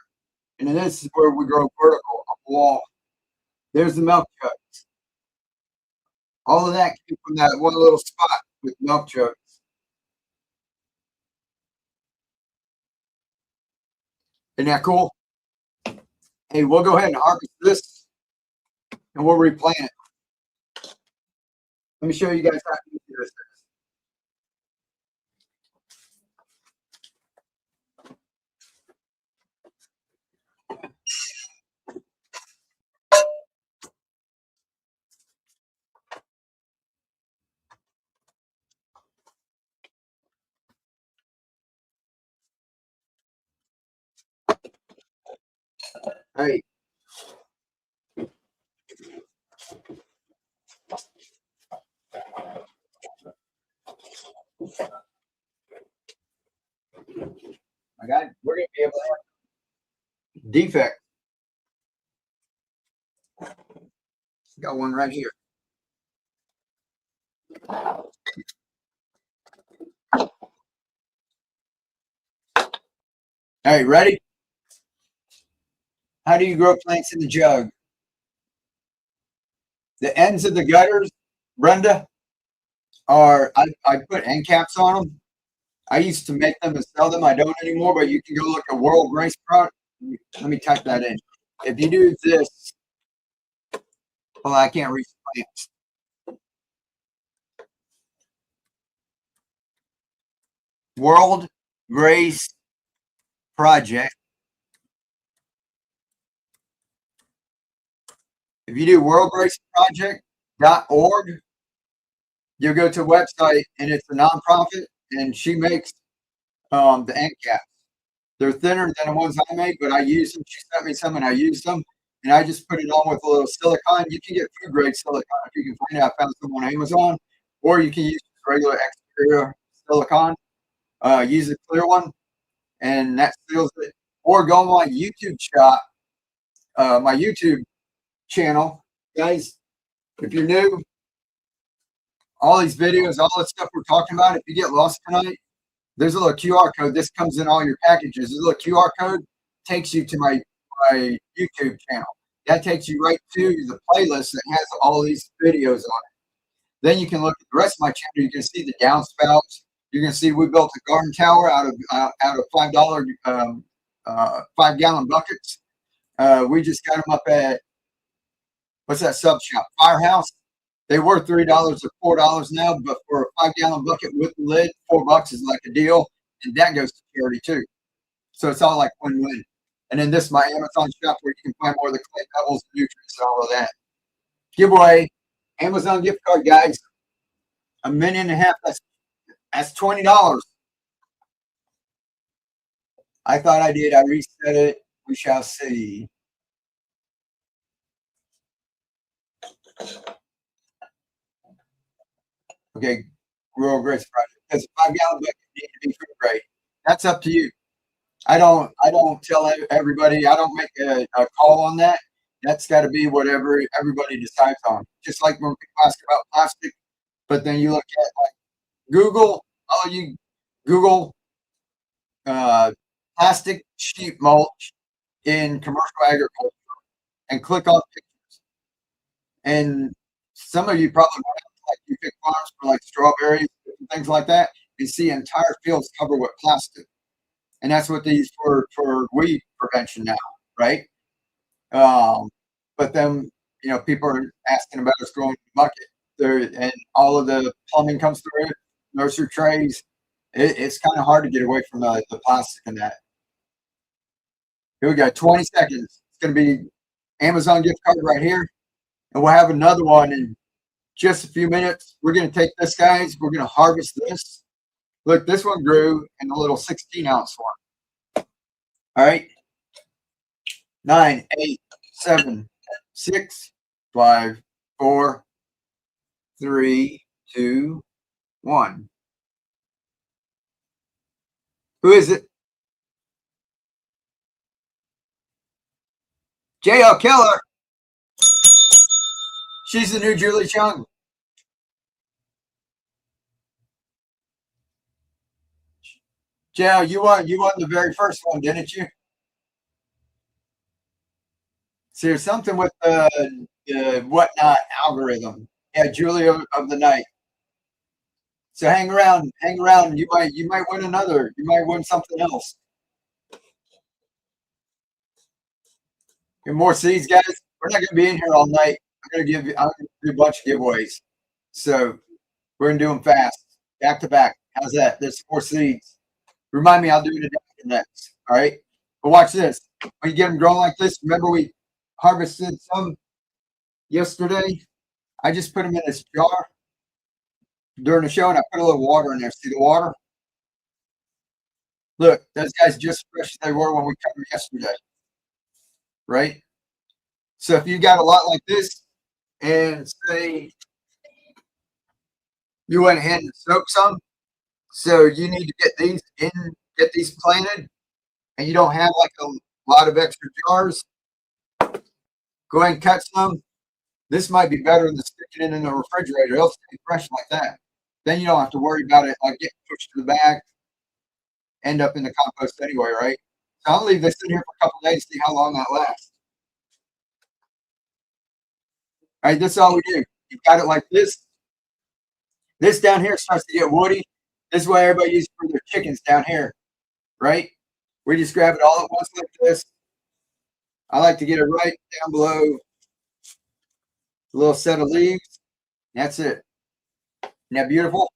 And then this is where we grow vertical, up the wall. There's the milk jugs. All of that came from that one little spot with milk jugs. Isn't that cool? Hey, we'll go ahead and harvest this and we'll replant it. Let me show you guys how easy this is. Hey. My God, we're going to be able to defect. Got one right here. Hey, ready? How do you grow plants in the jug? The ends of the gutters, Brenda, are I put end caps on them. I used to make them and sell them. I don't anymore, but you can go look at World Grace product. Let me type that in. If you do this, well, I can't reach the plants. World Grace Project. If you do worldgraceproject.org, you'll go to a website and it's a nonprofit and she makes the end caps. They're thinner than the ones I make, but I use them. She sent me some and I used them. And I just put it on with a little silicone. You can get food grade silicone if you can find it. I found some on Amazon. Or you can use regular exterior silicone. Use a clear one and that seals it. Or go on my YouTube shop, my YouTube channel. Guys, if you're new, all these videos, all the stuff we're talking about, if you get lost tonight, there's a little QR code. This comes in all your packages. This little QR code takes you to my YouTube channel. That takes you right to the playlist that has all these videos on it. Then you can look at the rest of my channel. You can see the downspouts. You can see we built a garden tower out of $5 5-gallon buckets. We just got them up at what's that sub shop? Firehouse. They were $3 or $4 now, but for a 5-gallon bucket with the lid, $4 is like a deal, and that goes to charity too. So it's all like win-win. And then this is my Amazon shop where you can find more of the clay pebbles, nutrients, and all of that. Giveaway, Amazon gift card, guys. $1.5 million. That's $20. I thought I did. I reset it. We shall see. Okay, Rural Grace Project. Because a 5-gallon bucket needs to be food grade. That's up to you. I don't tell everybody. I don't make a call on that. That's got to be whatever everybody decides on. Just like when people ask about plastic, but then you look at like Google. Oh, you Google plastic sheet mulch in commercial agriculture and click on pictures. And some of you probably went like you pick farms for like strawberries and things like that. You see entire fields covered with plastic. And that's what they use for weed prevention now, right? But then people are asking about us growing the bucket there, and all of the plumbing comes through it, nursery trays. It's kind of hard to get away from the plastic in that. Here we go, 20 seconds. It's going to be Amazon gift card right here, and we'll have another one in just a few minutes. We're going to take this, guys. We're going to harvest this. Look, this one grew in a little 16-ounce one. All right. 9, 8, 7, 6, 5, 4, 3, 2, 1. Who is it? J.L. Keller. She's the new Julie Chung. Joe, you won the very first one, didn't you? So there's something with the whatnot algorithm. Yeah, Julia of the night. So hang around, hang around. You might win another. You might win something else. And more seeds, guys. We're not gonna be in here all night. I'm gonna do a bunch of giveaways. So we're gonna do them fast, back to back. How's that? There's more seeds. Remind me, I'll do it again next. All right. But watch this. When you get them growing like this, remember we harvested some yesterday. I just put them in this jar during the show, and I put a little water in there. See the water? Look, those guys just fresh as they were when we cut them yesterday, right? So if you got a lot like this, and say you went ahead and soaked some, so you need to get these planted, and you don't have like a lot of extra jars, go ahead and cut some. This might be better than sticking it in the refrigerator. It'll stay fresh like that. Then you don't have to worry about it like getting pushed to the back, end up in the compost anyway, right? So I'll leave this in here for a couple days, see how long that lasts. All right, this is all we do. You got it like this. This down here starts to get woody. This is what everybody uses for their chickens down here, right? We just grab it all at once like this. I like to get it right down below a little set of leaves. That's it. Isn't that beautiful?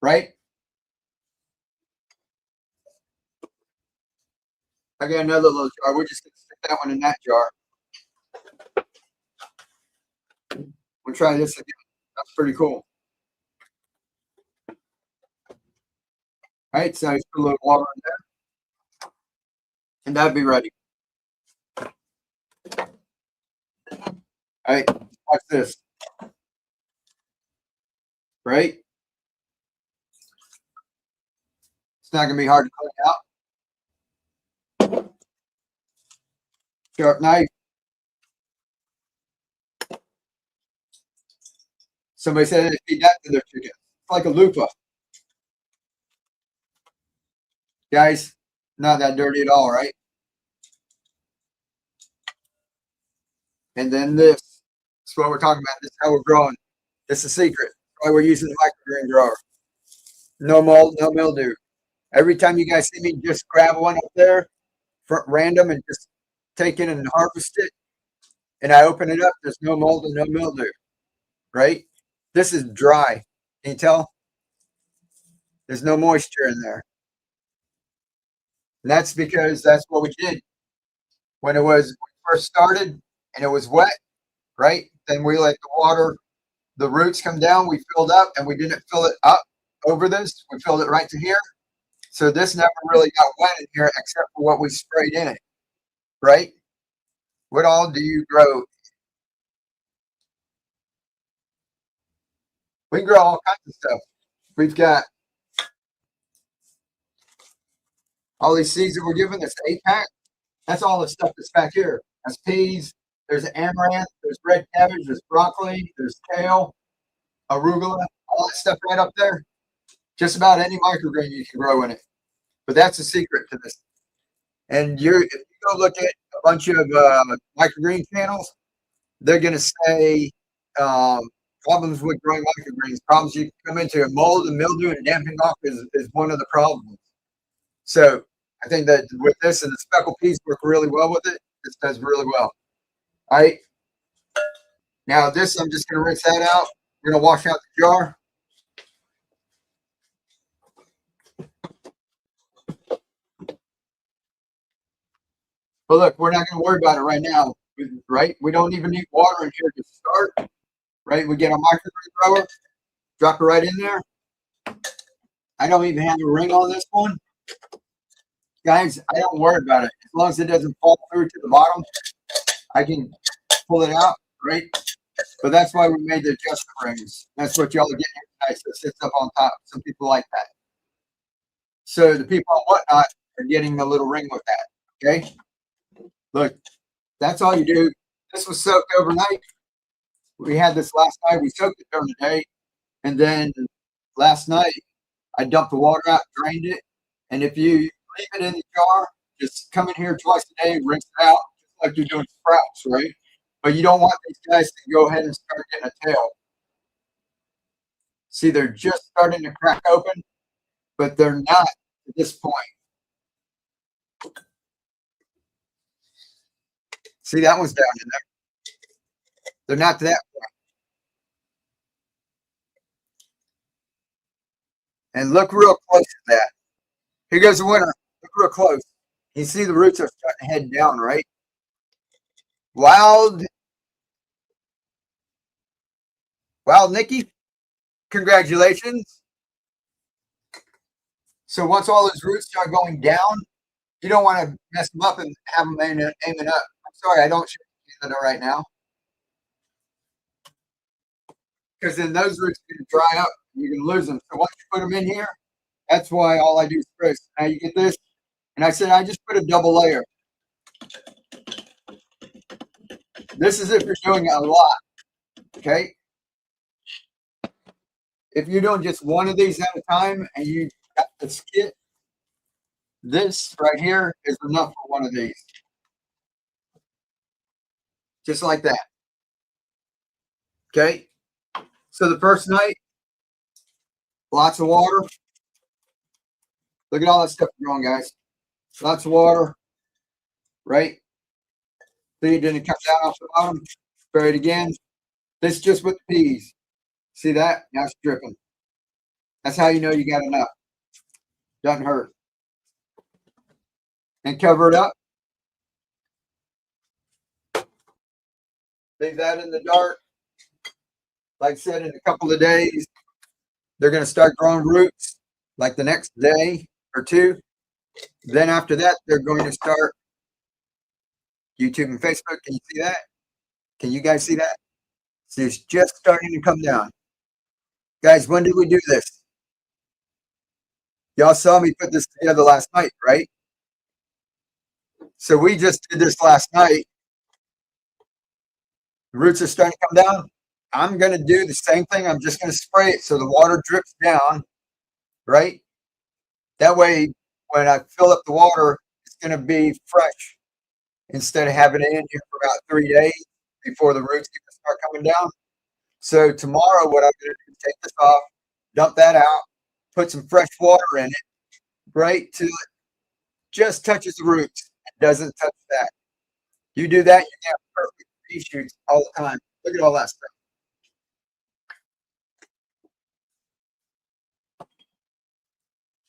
Right? I got another little jar. We're just going to stick that one in that jar. We'll try this again. That's pretty cool. All right, so I just put a little water in there. And that'd be ready. All right, watch this. Right? It's not going to be hard to clean out. Sharp knife. Somebody said they feed that to their chicken. It's like a loofah. Guys, not that dirty at all, right? And then this is what we're talking about. This is how we're growing. It's a secret. Why we're using the microgreen grower. No mold, no mildew. Every time you guys see me, just grab one up there, random, and just take it and harvest it. And I open it up. There's no mold and no mildew, right? This is dry. Can you tell? There's no moisture in there. And that's because that's what we did when it was first started and it was wet, right? Then we let the water, the roots come down. We filled up, and we didn't fill it up over this. We filled it right to here. So this never really got wet in here except for what we sprayed in it, right? What all do you grow? We grow all kinds of stuff. We've got all these seeds that we're given. That's 8-pack. That's all the stuff that's back here. That's peas. There's amaranth. There's red cabbage. There's broccoli. There's kale, arugula. All that stuff right up there. Just about any microgreen you can grow in it. But that's the secret to this. And if you go look at a bunch of microgreen channels, they're going to say problems with growing microgreens. Problems you come into mold and mildew and damping off is one of the problems. So I think that with this and the speckled peas work really well with it. This does really well. All right. Now this, I'm just going to rinse that out. We're going to wash out the jar. But look, we're not going to worry about it right now, right? We don't even need water in here to start, right? We get a microgreen grower, drop it right in there. I don't even have a ring on this one. Guys, I don't worry about it. As long as it doesn't fall through to the bottom, I can pull it out, right? But that's why we made the adjustment rings. That's what y'all are getting here tonight, so it sits up on top. Some people like that. So the people on Whatnot are getting a little ring with that, okay? Look, that's all you do. This was soaked overnight. We had this last night. We soaked it during the day. And then last night, I dumped the water out, drained it, And if you leave it in the jar, just come in here twice a day, rinse it out, just like you're doing sprouts, right? But you don't want these guys to go ahead and start getting a tail. See, they're just starting to crack open, but they're not at this point. See, that one's down in there. They're not to that point. And look real close to that. Here goes the winner. Look real close. You see the roots are starting to head down, right? Wild Nikki, congratulations. So once all those roots start going down, you don't want to mess them up and have them aiming up. I'm sorry, I don't show you Canada right now. Because then those roots are going to dry up. You can lose them. So once you put them in here, that's why all I do is press. Now you get this. And I said, I just put a double layer. This is if you're doing a lot. Okay. If you're doing just one of these at a time and you got the skit, this right here is enough for one of these. Just like that. Okay. So the first night, lots of water. Look at all that stuff growing, guys. Lots of water. Right? See, then it comes down off the bottom. Spray it again. This is just with the peas. See that? Now it's dripping. That's how you know you got enough. Doesn't hurt. And cover it up. Leave that in the dark. Like I said, in a couple of days, they're going to start growing roots, like the next day or two. Then after that, they're going to start YouTube and Facebook. Can you see that? Can you guys see that? So it's just starting to come down. Guys, when did we do this? Y'all saw me put this together last night, right? So we just did this last night. The roots are starting to come down. I'm going to do the same thing. I'm just going to spray it so the water drips down, right? That way, when I fill up the water, it's going to be fresh instead of having it in here for about 3 days before the roots can start coming down. So tomorrow, what I'm going to do is take this off, dump that out, put some fresh water in it, right, till it just touches the roots. It doesn't touch that. You do that, you have perfect pea shoots all the time. Look at all that stuff.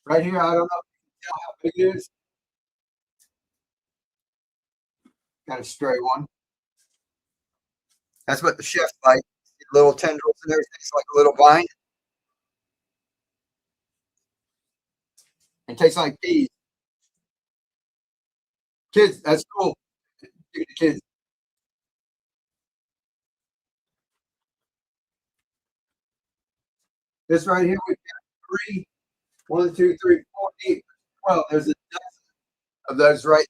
Right here, I don't know if you can tell how big it is. Got a stray one. That's what the chefs like. Little tendrils and everything. It's like a little vine. It tastes like peas. Kids, that's cool. Give it to kids. This right here, we've got 3, 1, 2, 3, 4, 8, 12. There's a dozen of those right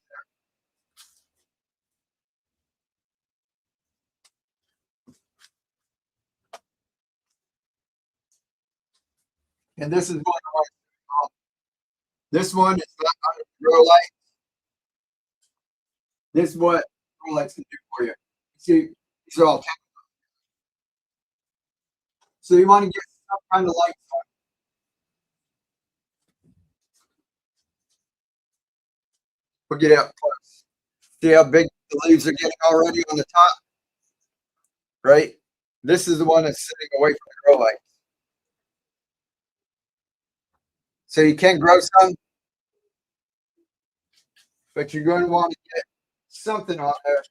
there. And this is one of my, this one is not under the grow light. This is what grow lights can do for you. See, these are all. So you want to get some kind of light on. We'll get up close. See how big the leaves are getting already on the top? Right? This is the one that's sitting away from the grow light. So you can grow some, but you're going to want to get something on there.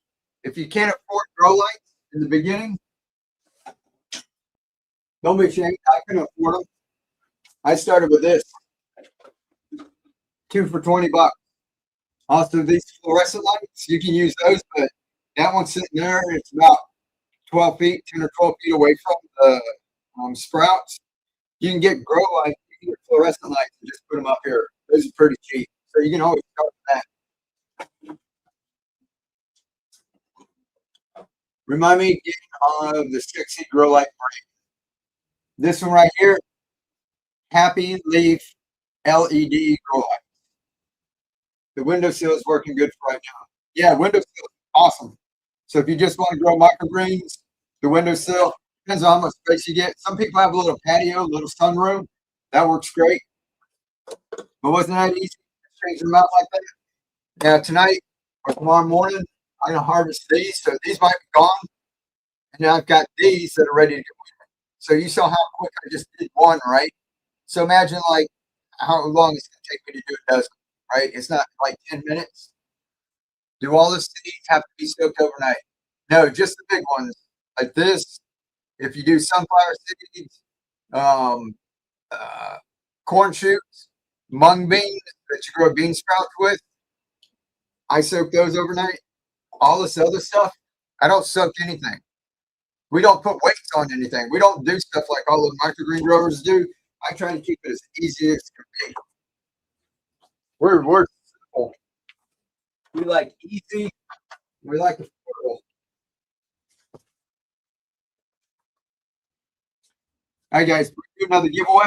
If you can't afford grow lights in the beginning, don't be ashamed. I can afford them. I started with this. 2 for $20. Also, these fluorescent lights, you can use those, but that one's sitting there. It's about 12 feet, 10 or 12 feet away from the sprouts. You can get grow lights, you can get fluorescent lights, and just put them up here. Those are pretty cheap. So you can always start with that. Remind me again of the 6 grow light brand. This one right here, Happy Leaf LED grow light. The windowsill is working good for right now. Yeah, windowsill is awesome. So if you just want to grow microgreens, the windowsill depends on how much space you get. Some people have a little patio, a little sunroom. That works great. But wasn't that easy? Change them out like that. Yeah, tonight or tomorrow morning, I'm gonna harvest these. So these might be gone, and then I've got these that are ready to go. So you saw how quick I just did one, right? So imagine like how long it's gonna take me to do a dozen, right? It's not like 10 minutes. Do all the seeds have to be soaked overnight? No, just the big ones like this. If you do sunflower seeds, um, uh, corn shoots, mung beans that you grow bean sprouts with, I soak those overnight. All this other stuff, I don't soak anything. We don't put weights on anything. We don't do stuff like all the microgreen growers do. I try to keep it as easy as can be. We're simple. We like easy. We like affordable. All right, guys, we're gonna do another giveaway.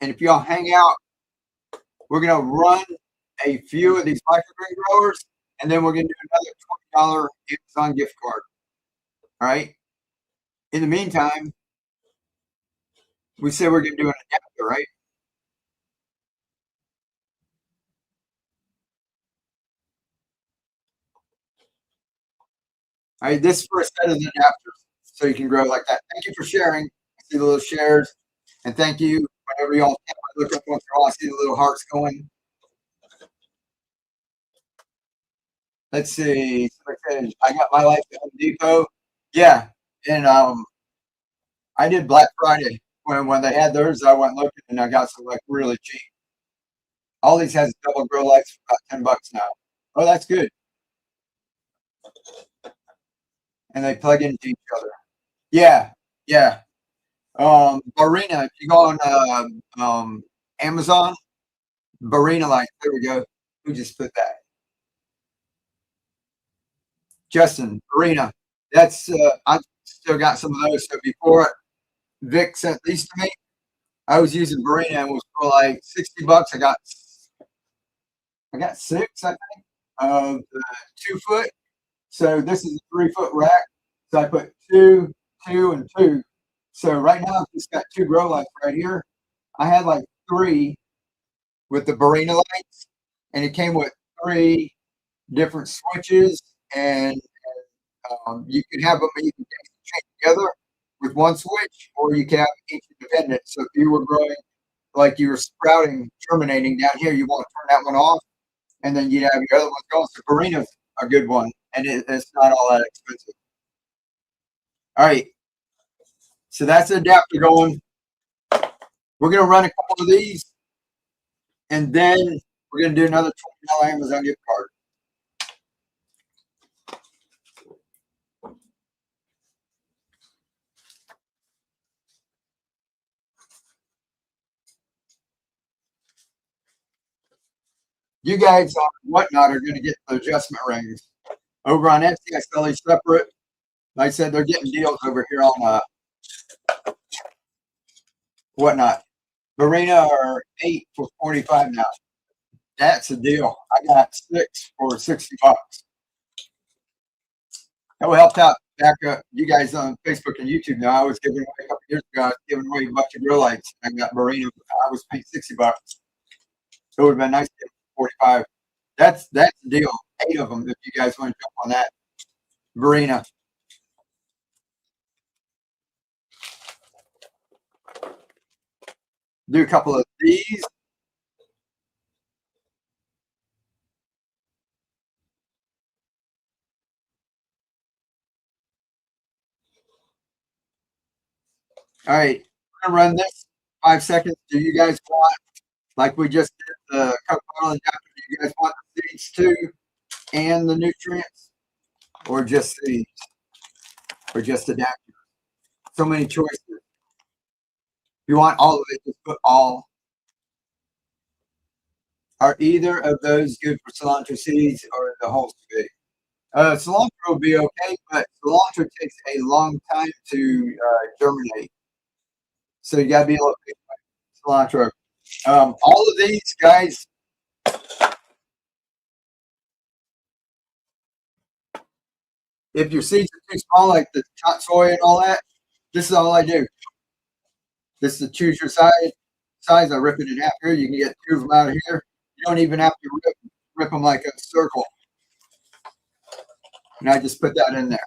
And if y'all hang out, we're gonna run a few of these microgreen growers, and then we're gonna do another $20 Amazon gift card. All right. In the meantime, we said we're gonna do an adapter, right? All right, this is for a set of the adapters, so you can grow like that. Thank you for sharing. I see the little shares, and thank you whenever y'all look up once in a while. I see the little hearts going. Let's see. I got my life at Home Depot. Yeah, and I did Black Friday when they had theirs. I went looking and I got some like really cheap. All these has double grow lights for about $10 now. Oh, that's good. And they plug into each other. Yeah, yeah. Barina, if you go on Amazon, Barina lights. There we go. Who just put that? Justin, Barina. That's I still got some of those. So before Vic sent these to me, I was using Barina and it was for like $60. I got six, I think, of the 2 foot. So this is a 3 foot rack. So I put two, two, and two. So right now I've just got two grow lights right here. I had like three with the Barina lights, and it came with three different switches, and you can have them. You can chain together with one switch, or you can have each independent. So if you were growing like you were sprouting, germinating down here, you want to turn that one off, and then you'd have your other ones going. So Barina's a good one, and it's not all that expensive. All right, so that's the adapter going. We're gonna run a couple of these, and then we're gonna do another $20 Amazon gift card. You guys on Whatnot are gonna get the adjustment rings. Over on Etsy, I sell these separate. Like I said, they're getting deals over here on Whatnot. Marina are 8 for 45 now. That's a deal. I got 6 for $60. That helped out back you guys on Facebook and YouTube. Now I was giving away a couple years ago. I was giving away a bunch of grow lights. I got Marina. I was paying $60. So it would have been nice to get 45. That's the deal. 8 of them if you guys want to jump on that. Marina. Do a couple of these. All right, we're gonna run this 5 seconds. Do you guys want, like we just did the Coke bottle adapter, do you guys want the seeds too and the nutrients, or just seeds, or just adapters? So many choices. If you want all of it, just put all. Are either of those good for cilantro seeds or the whole spig? Cilantro will be okay, but cilantro takes a long time to germinate. So you got to be a little bit cilantro. All of these guys, If your seeds are too small, like the top soy and all that, this is all I do. This is the choose your size. I rip it in half here. You can get two of them out of here. You don't even have to rip them like a circle. And I just put that in there.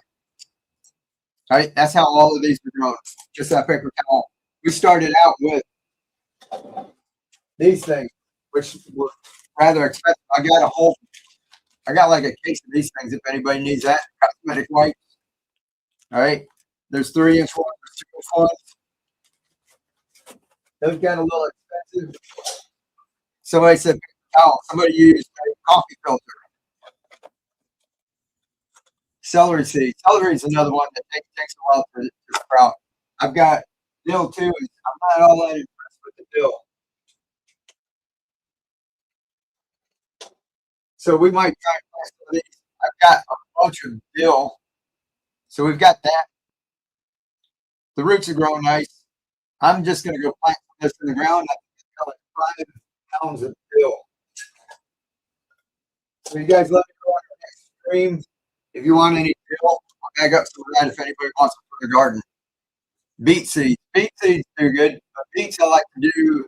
All right, that's how all of these are grown. Just that paper towel. We started out with these things, which were rather expensive. I got like a case of these things if anybody needs that. Cosmetic wipes. All right, there's 3-inch ones, there's 2-inch ones. Those got a little expensive. Somebody said paper towel. Somebody used a coffee filter. Celery seed. Celery is another one that takes a while to sprout. I've got dill too. I'm not all that impressed with the dill. So we might try and plant some of these. I've got a bunch of dill. So we've got that. The roots are growing nice. I'm just going to go plant this in the ground. I think it's like 5 pounds of dill. So you guys let me know on the next stream if you want any dill. I'll bag up some of that if anybody wants it for the garden. Beet seeds. Beet seeds do good. But beets I like to do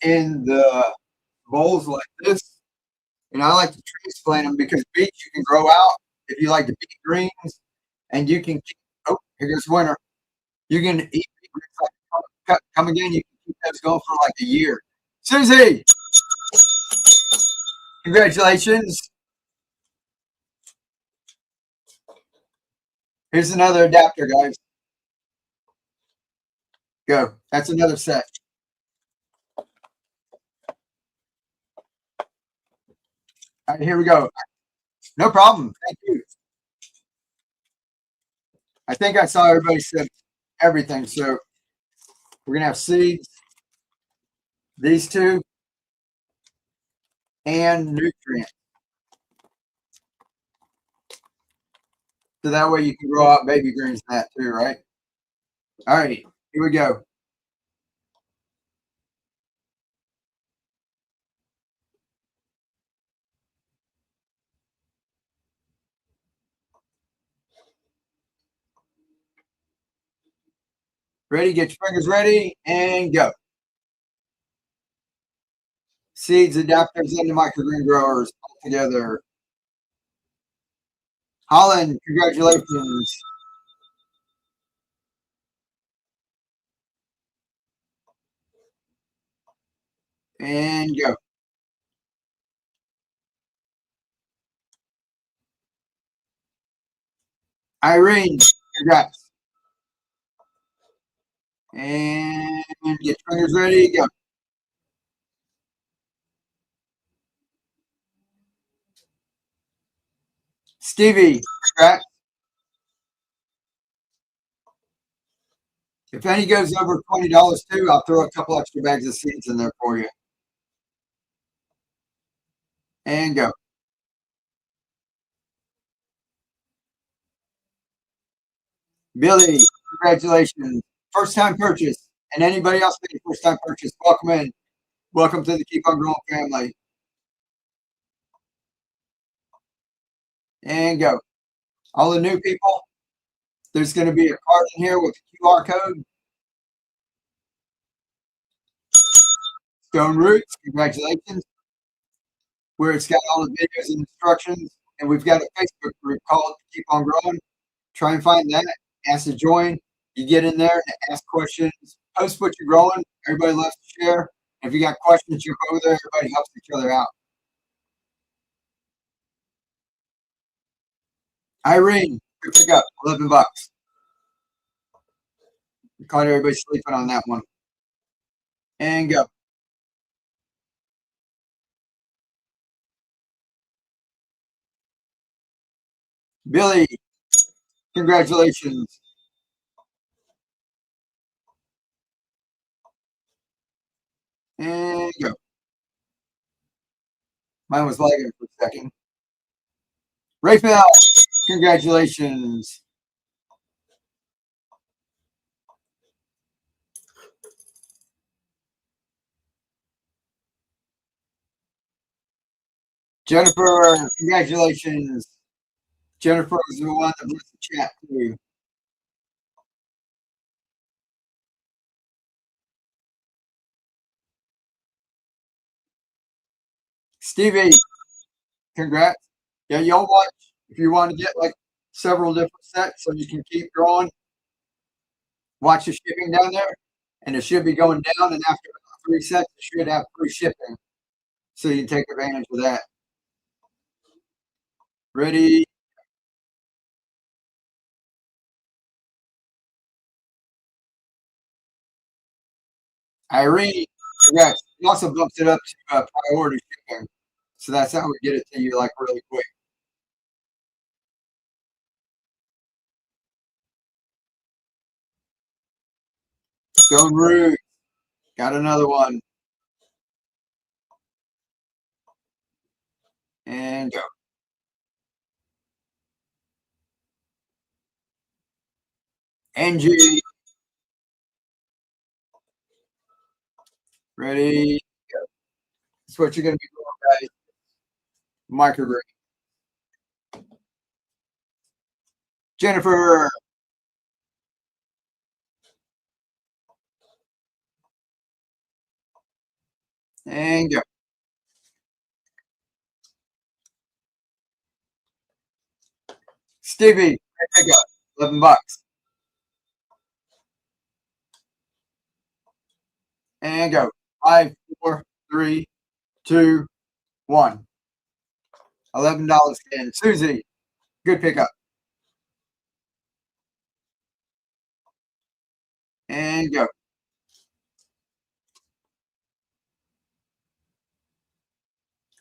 in the bowls like this. And I like to transplant them because beets you can grow out if you like the beet greens. And you can keep, oh, here goes winter. You can eat beet greens like come again. You can keep those going for like a year. Susie, congratulations. Here's another adapter, guys. Go. That's another set. All right, here we go. No problem. Thank you. I think I saw everybody said everything. So we're going to have seeds, these two, and nutrients. So that way you can grow out baby greens in that too, right? All right, here we go. Ready? Get your fingers ready and go. Seeds, adapters, and the microgreen growers all together. Holland, congratulations. And go. Irene, congrats. And get your fingers ready, go. Stevie, congrats. If any goes over $20 too, I'll throw a couple extra bags of seeds in there for you. And go. Billy, congratulations. First time purchase. And anybody else making first time purchase, welcome in. Welcome to the Keep on Growing family. And go. All the new people, there's going to be a card in here with a QR code. Stone Roots, congratulations. Where it's got all the videos and instructions. And we've got a Facebook group called Keep on Growing. Try and find that. Ask to join. You get in there and ask questions. Post what you're growing. Everybody loves to share. If you got questions, you go over there. Everybody helps each other out. Irene, pick up $11. We caught everybody sleeping on that one. And go. Billy, congratulations. And go. Mine was lagging for a second. Raphael, congratulations. Jennifer, congratulations. Jennifer is the one that blessed the chat too. Stevie, congrats. Yeah, y'all watch if you want to get like several different sets so you can keep growing. Watch the shipping down there, and it should be going down. And after 3 sets, it should have free shipping, so you can take advantage of that. Ready? Irene, congrats. It also bumps it up to priority shipping, so that's how we get it to you like really quick. Stone Root, got another one, and go. Angie, ready? Go. That's what you're gonna be doing, guys. Microgreen. Jennifer, and go. Stevie, pick up. $11. And go. 5, 4, 3, 2, 1. $11 in. Susie, good pickup. And go.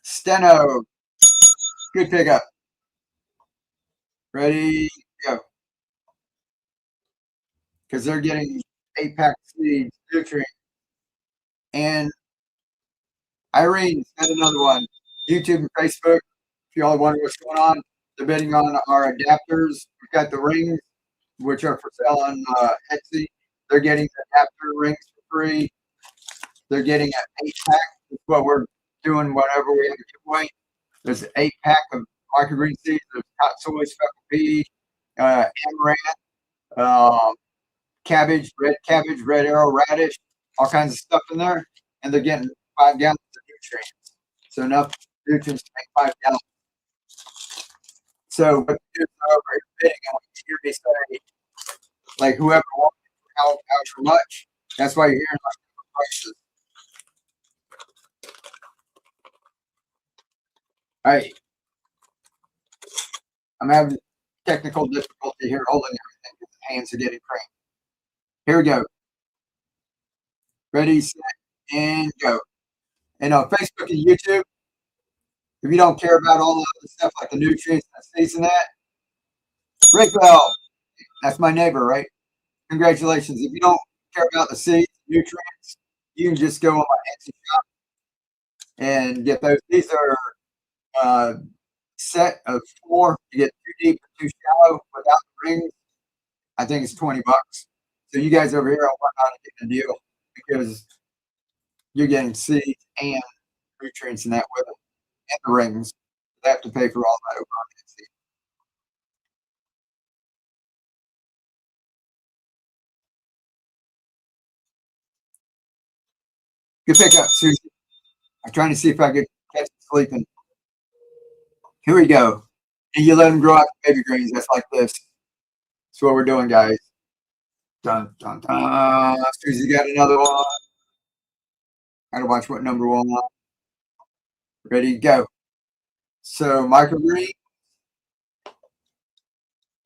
Steno, good pickup. Ready, go. Because they're getting 8-pack seeds, nutrients. And Irene's got another one. YouTube and Facebook. If y'all wonder what's going on, they're bidding on our adapters. We've got the rings, which are for sale on Etsy. They're getting the adapter rings for free. They're getting an 8-pack. That's what we're doing whenever we have a giveaway. There's an 8-pack of microgreen seeds. There's hot soy, speckled pea, amaranth, um, cabbage, red arrow, radish, all kinds of stuff in there. And they're getting 5 gallons of nutrients. So enough nutrients to make 5 gallons. So what you do is over here bidding, and what you hear me say, like whoever wants how much. That's why you're hearing like prices. All right. I'm having technical difficulty here holding everything because the hands are getting cramped. Here we go. Ready, set, and go. And on Facebook and YouTube, if you don't care about all the other stuff like the nutrients and the seeds and that, Rick Bell, that's my neighbor, right? Congratulations. If you don't care about the seeds, nutrients, you can just go on my Etsy shop and get those. These are set of 4. You get 2 deep and 2 shallow without the rings. I think it's $20. So you guys over here are not getting a deal because you're getting seeds and nutrients in that with it and the rings. They have to pay for all that over on Etsy. Good pickup, Susie. I'm trying to see if I could catch it sleeping. Here we go. And you let them grow out baby greens. That's like this. That's what we're doing, guys. Dun, dun, dun. Susie got another one. Gotta watch what number one. Ready, go. So microgreen.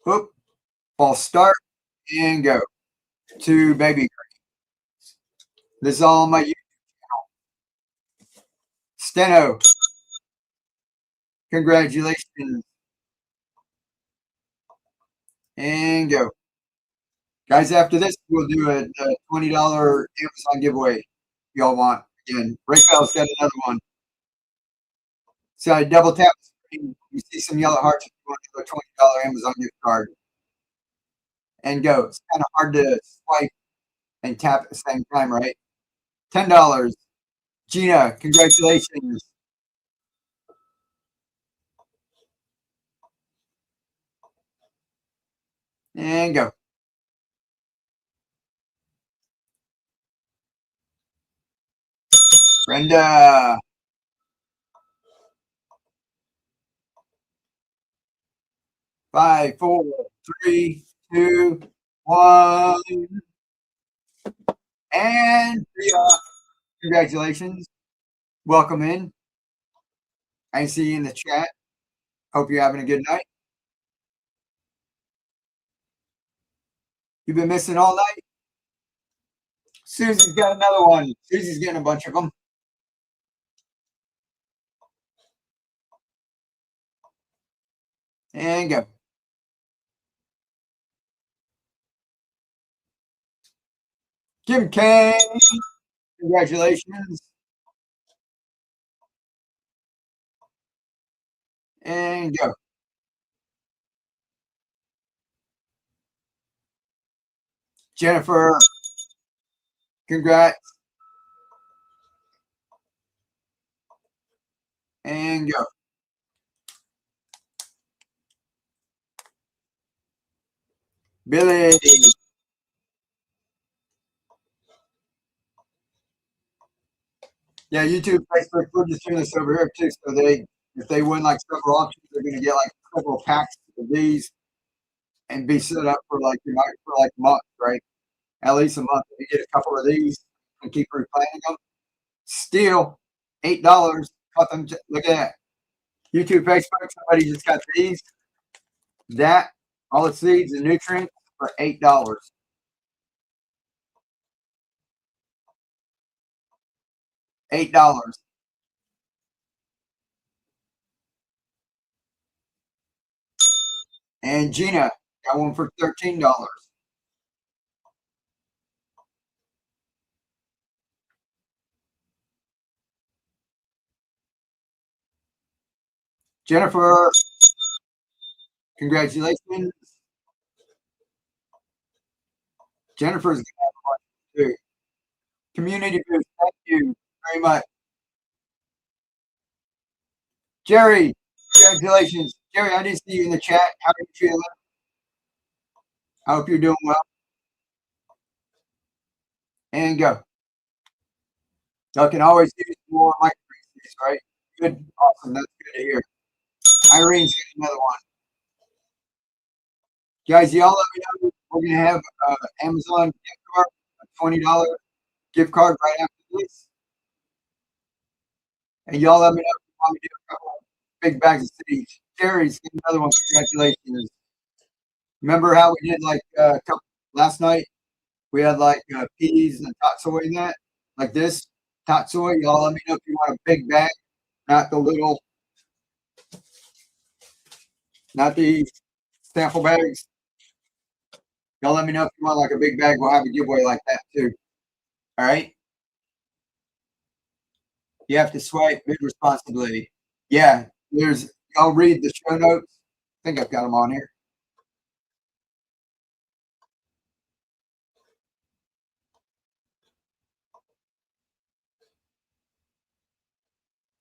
Whoop. False start. And go. To baby greens. This is all on my YouTube channel. Steno. Congratulations. And go. Guys, after this, we'll do a $20 Amazon giveaway. Y'all want. Again, Rayfell's got another one. So I double tap the screen. You see some yellow hearts if you want to do a $20 Amazon gift card. And go. It's kind of hard to swipe and tap at the same time, right? $10. Gina, congratulations. And go. Brenda. 5, 4, 3, 2, 1. And congratulations. Welcome in. I see you in the chat. Hope you're having a good night. You've been missing all night? Susie's got another one. Susie's getting a bunch of them. And go. Kim Kane. Congratulations. And go. Jennifer. Congrats. And go. Billy. Yeah, YouTube, Facebook, we're just doing this over here too. So if they win like several auctions, they're going to get like several packs of these and be set up for like a month, right? At least a month. You get a couple of these and keep replanting them. Still, $8. Cut them. Look at that. YouTube, Facebook. Somebody just got these. That all the seeds and nutrients for $8. $8. And Gina got one for $13. Jennifer, congratulations. Jennifer's going to have one too. Community boost, thank you very much. Jerry, congratulations. Jerry, I didn't see you in the chat. How are you feeling? I hope you're doing well. And go. Y'all can always use more microgreens, right? Good, awesome. That's good to hear. Irene's getting another one. Guys, y'all let me know. We're gonna have Amazon gift card, a $20 gift card right after this. And y'all let me know if you want me to do a couple big bags of seeds. Jerry's getting another one. Congratulations. Remember how we did like last night? We had like peas and top soy in that, like this top soy. Y'all let me know if you want a big bag, not the little, not the sample bags. Y'all let me know if you want like a big bag. We'll have a giveaway like that too. All right. You have to swipe bid responsibly. Yeah, I'll read the show notes. I think I've got them on here.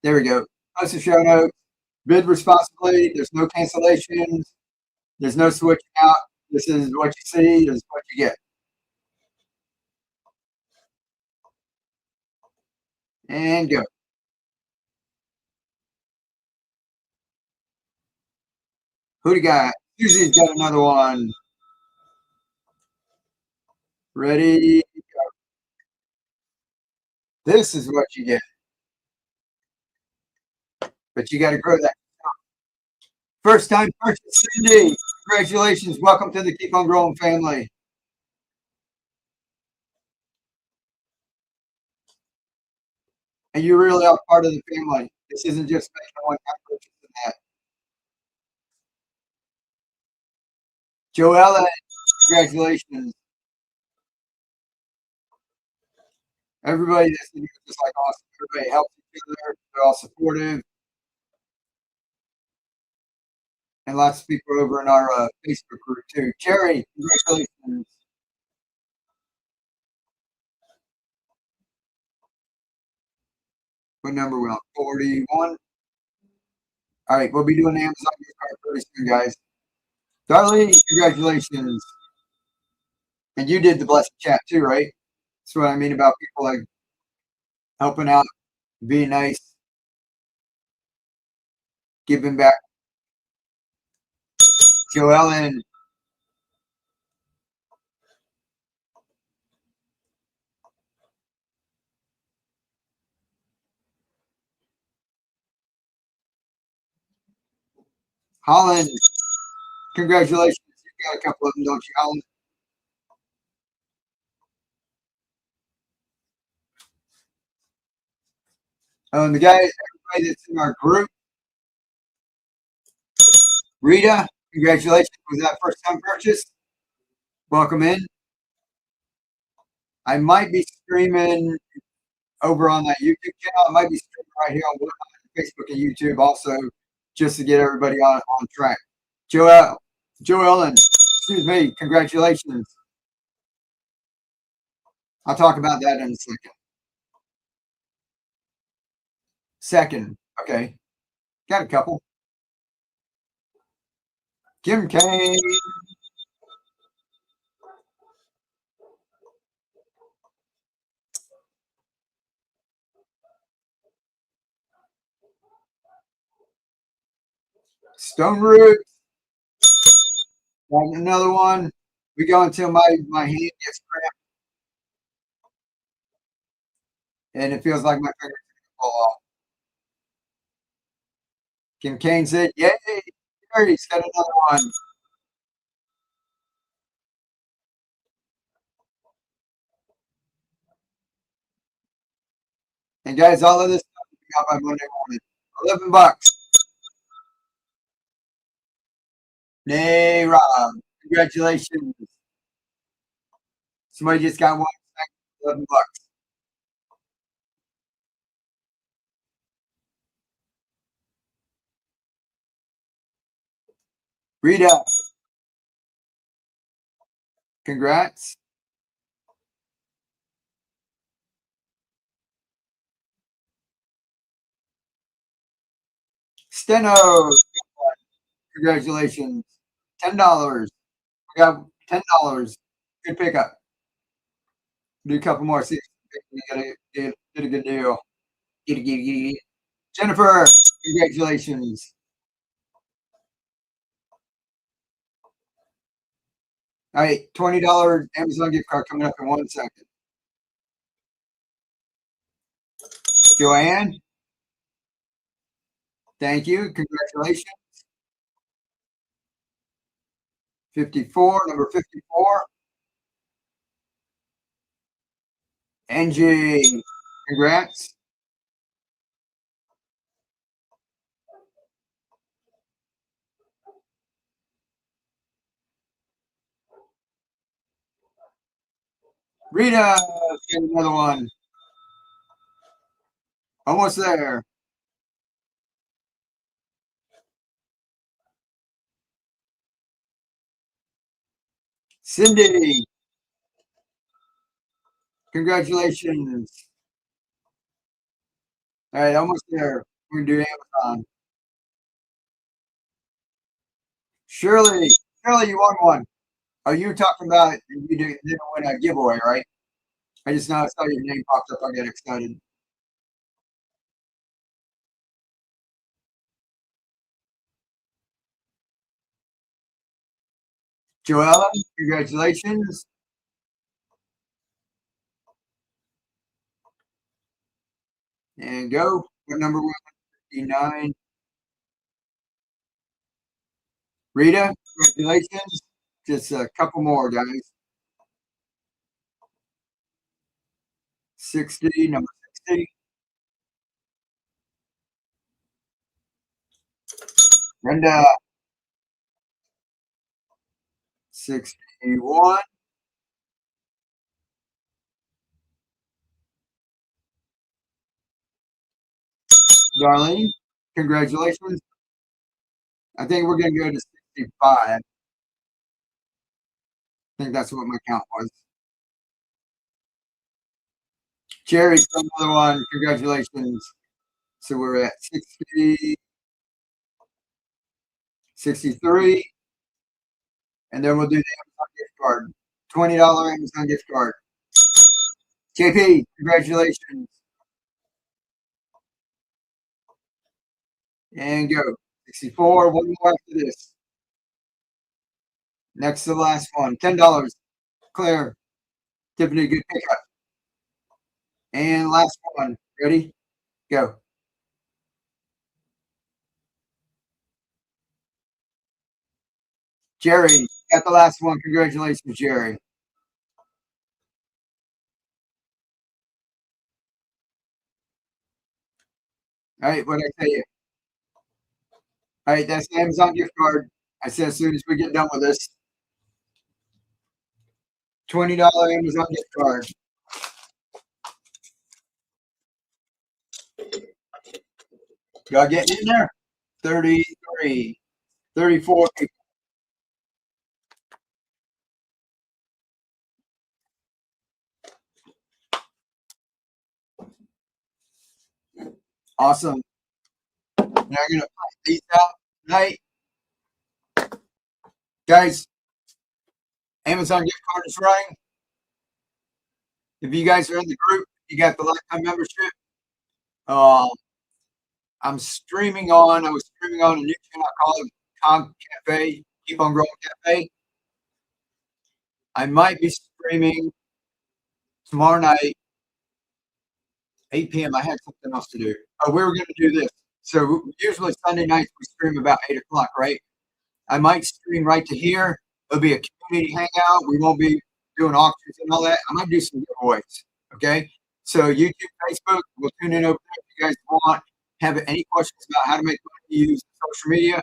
There we go. Post the show notes. Bid responsibly. There's no cancellations. There's no switching out. This is what you see. This is what you get. And go. Who do you got? Susie's got another one. Ready? Go. This is what you get. But you got to grow that. First time purchase, Cindy. Congratulations. Welcome to the Keep on Growing family. And you really are part of the family. This isn't just making one time purchase in that. Joella, congratulations. Everybody that's in here is just like awesome. Everybody helps each other. They're all supportive. And lots of people over in our Facebook group too. Jerry, congratulations. What number are we on? 41. All right, we'll be doing the Amazon gift card pretty soon, guys. Darlene, congratulations. And you did the blessed chat too, right? That's what I mean about people like helping out, being nice, giving back. Joellen, Holland, congratulations. You got a couple of them, don't you, Holland? The guys, everybody that's in our group, Rita, congratulations. Was that first time purchase? Welcome in. I might be streaming over on that YouTube channel. I might be streaming right here on Facebook and YouTube also, just to get everybody on track. Joellen, excuse me, congratulations. I'll talk about that in a second. Second, okay. Got a couple. Kim K. Stone Root. Got another one. We go until my hand gets cramped. And it feels like my fingers are going to fall off. Kim Kane said, yay, he's got another one. And guys, all of this stuff will be out by Monday morning. $11. Nay, Rob. Congratulations. Somebody just got one. $11. Rita. Congrats. Steno. Congratulations. $10. We got $10. Good pickup. Do a couple more. See if we get a good deal. Get it. Jennifer, congratulations. All right, $20 Amazon gift card coming up in 1 second. Joanne, thank you. Congratulations. 54, number 54. Angie, congrats. Rita, get another one. Almost there. Cindy, congratulations. All right, almost there. We're going to do Amazon. Shirley, you won one. Oh, you were talking about you didn't win a giveaway, right? I just now saw your name popped up. I get excited. Joella, congratulations. And go. What number was it? 59. Rita, congratulations. Just a couple more, guys. 60, number 60. Brenda, 61. Darlene, congratulations. I think we're going to go to 65. I think that's what my count was. Jerry, another one. Congratulations. So we're at 60, 63. and then we'll do the Amazon gift card. $20 Amazon gift card. JP, congratulations. And go. 64, one more after this. Next to the last one. $10. Claire. Tiffany, good pickup. And last one. Ready? Go. Jerry, got the last one. Congratulations, Jerry. All right, what did I tell you? All right, that's the Amazon gift card. I said as soon as we get done with this, $20 Amazon gift card. Y'all getting in there? 33, 34 people. Awesome. Now I'm going to pass these out tonight. Guys, Amazon gift card is running. If you guys are in the group, you got the lifetime membership. I'm streaming on. I was streaming on a new channel called Cafe, Keep on Growing Cafe. I might be streaming tomorrow night, 8 p.m. I had something else to do. Oh, we were going to do this. So usually Sunday nights we stream about 8 o'clock, right? I might stream right to here. It'll be a community hangout. We won't be doing auctions and all that. I might do some giveaways. Okay. So YouTube, Facebook, we'll tune in over there if you guys want. Have any questions about how to make money, use social media,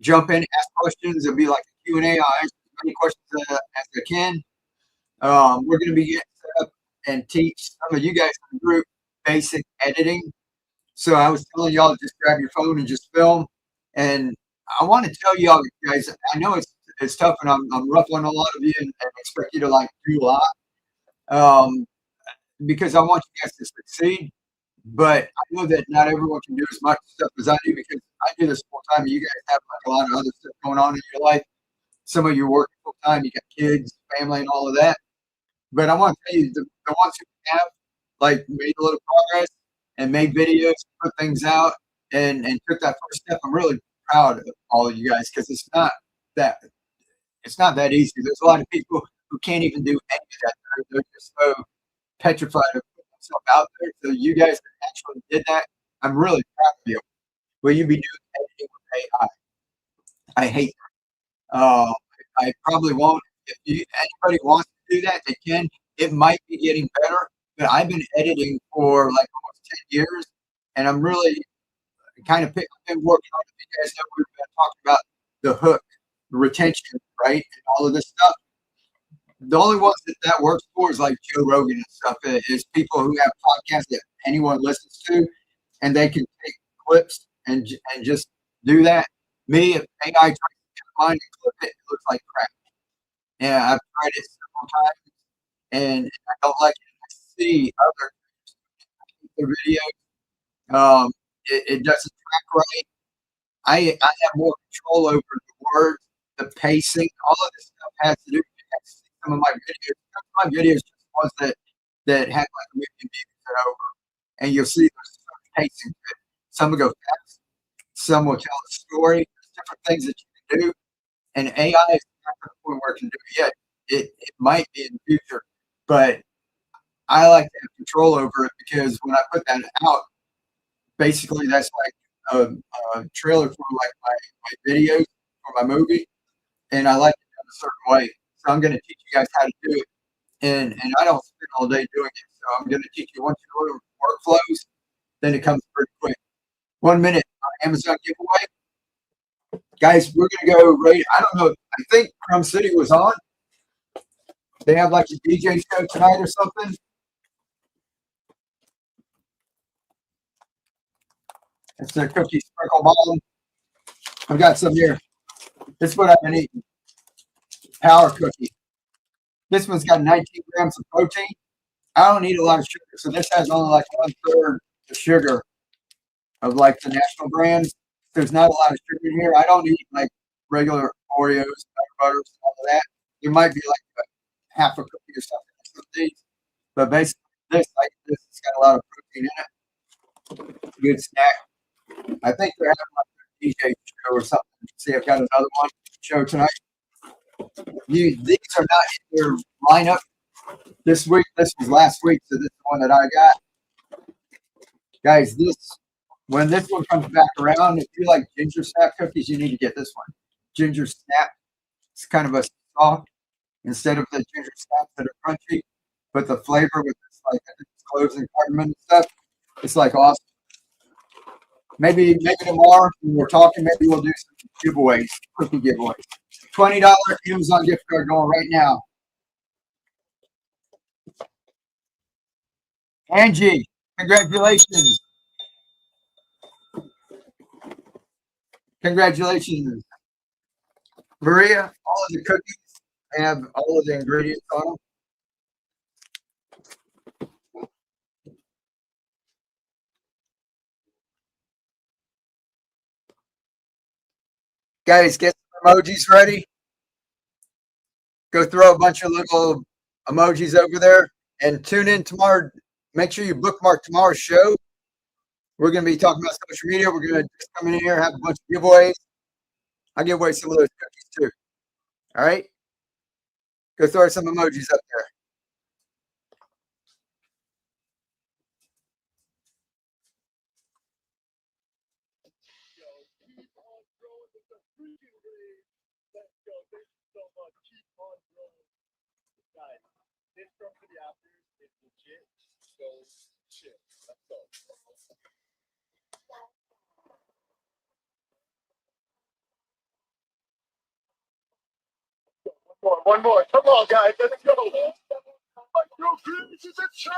jump in, ask questions. It'll be like a Q&A. I'll answer as many questions as I can. We're going to be getting set up and teach some of you guys in the group basic editing. So I was telling y'all to just grab your phone and just film. And I want to tell y'all guys, I know it's tough and I'm ruffling a lot of you and expect you to like do a lot because I want you guys to succeed. But I know that not everyone can do as much stuff as I do because I do this full time. You guys have like a lot of other stuff going on in your life. Some of you work full time, you got kids, family, and all of that. But I want to tell you, the ones who have like made a little progress and made videos, put things out, and took that first step, I'm really proud of all of you guys because that it's not that easy. There's a lot of people who can't even do any of that. They're just so petrified of putting themselves out there. So you guys that actually did that, I'm really proud of you. Will you be doing editing with AI? I hate that. I probably won't. If anybody wants to do that, they can. It might be getting better, but I've been editing for like almost 10 years, and I'm really kind of I've been working on it. You guys know we've been talking about the hook, the retention, right, and all of this stuff. The only ones that works for is like Joe Rogan and stuff. Is people who have podcasts that anyone listens to, and they can take clips and just do that. Me, if AI tries to get mine and clip it, it looks like crap. Yeah, I've tried it several times, and I don't like it. I see other videos. It doesn't track right. I have more control over the words, the pacing, all of this stuff has to do with some of my videos. Some of my videos just ones that have like a million views and over, and you'll see there's some pacing to it. Some will go fast, some will tell a story. There's different things that you can do, and AI is not to the point where it can do it yet. It might be in the future, but I like to have control over it because when I put that out, basically that's like a trailer for like my videos for my movie, and I like it done a certain way. So I'm going to teach you guys how to do it, and I don't spend all day doing it. So I'm going to teach you once you learn workflows, then it comes pretty quick. 1 minute on Amazon giveaway, guys. We're going to go right. I don't know. I think Crumb City was on. They have like a DJ show tonight or something. It's a cookie sprinkle bomb. I've got some here. This is what I've been eating. Power cookie. This one's got 19 grams of protein. I don't eat a lot of sugar, so this has only like 1/3 the sugar of like the national brands. There's not a lot of sugar in here. I don't eat like regular Oreos, butter, all of that. There might be like a half a cookie or something in some of these, but basically this, like this, it's got a lot of protein in it. Good snack. I think they're having like a DJ show or something. See, I've got another one show tonight. These are not in your lineup this week. This was last week, so this is the one that I got. Guys, this when this one comes back around, if you like ginger snap cookies, you need to get this one. Ginger snap. It's kind of a soft instead of the ginger snaps that are crunchy, but the flavor with this like cloves and cardamom and stuff, it's like awesome. Maybe tomorrow when we're talking, maybe we'll do some giveaways, cookie giveaways. $20 Amazon gift card going right now. Angie, congratulations. Congratulations. Maria, all of the cookies have all of the ingredients on them. Guys, get some emojis ready. Go throw a bunch of little emojis over there and tune in tomorrow. Make sure you bookmark tomorrow's show. We're going to be talking about social media. We're going to just come in here, have a bunch of giveaways. I'll give away some of those cookies too. All right? Go throw some emojis up there. One more. Come on, guys. Let's go. Microgreens is a challenge.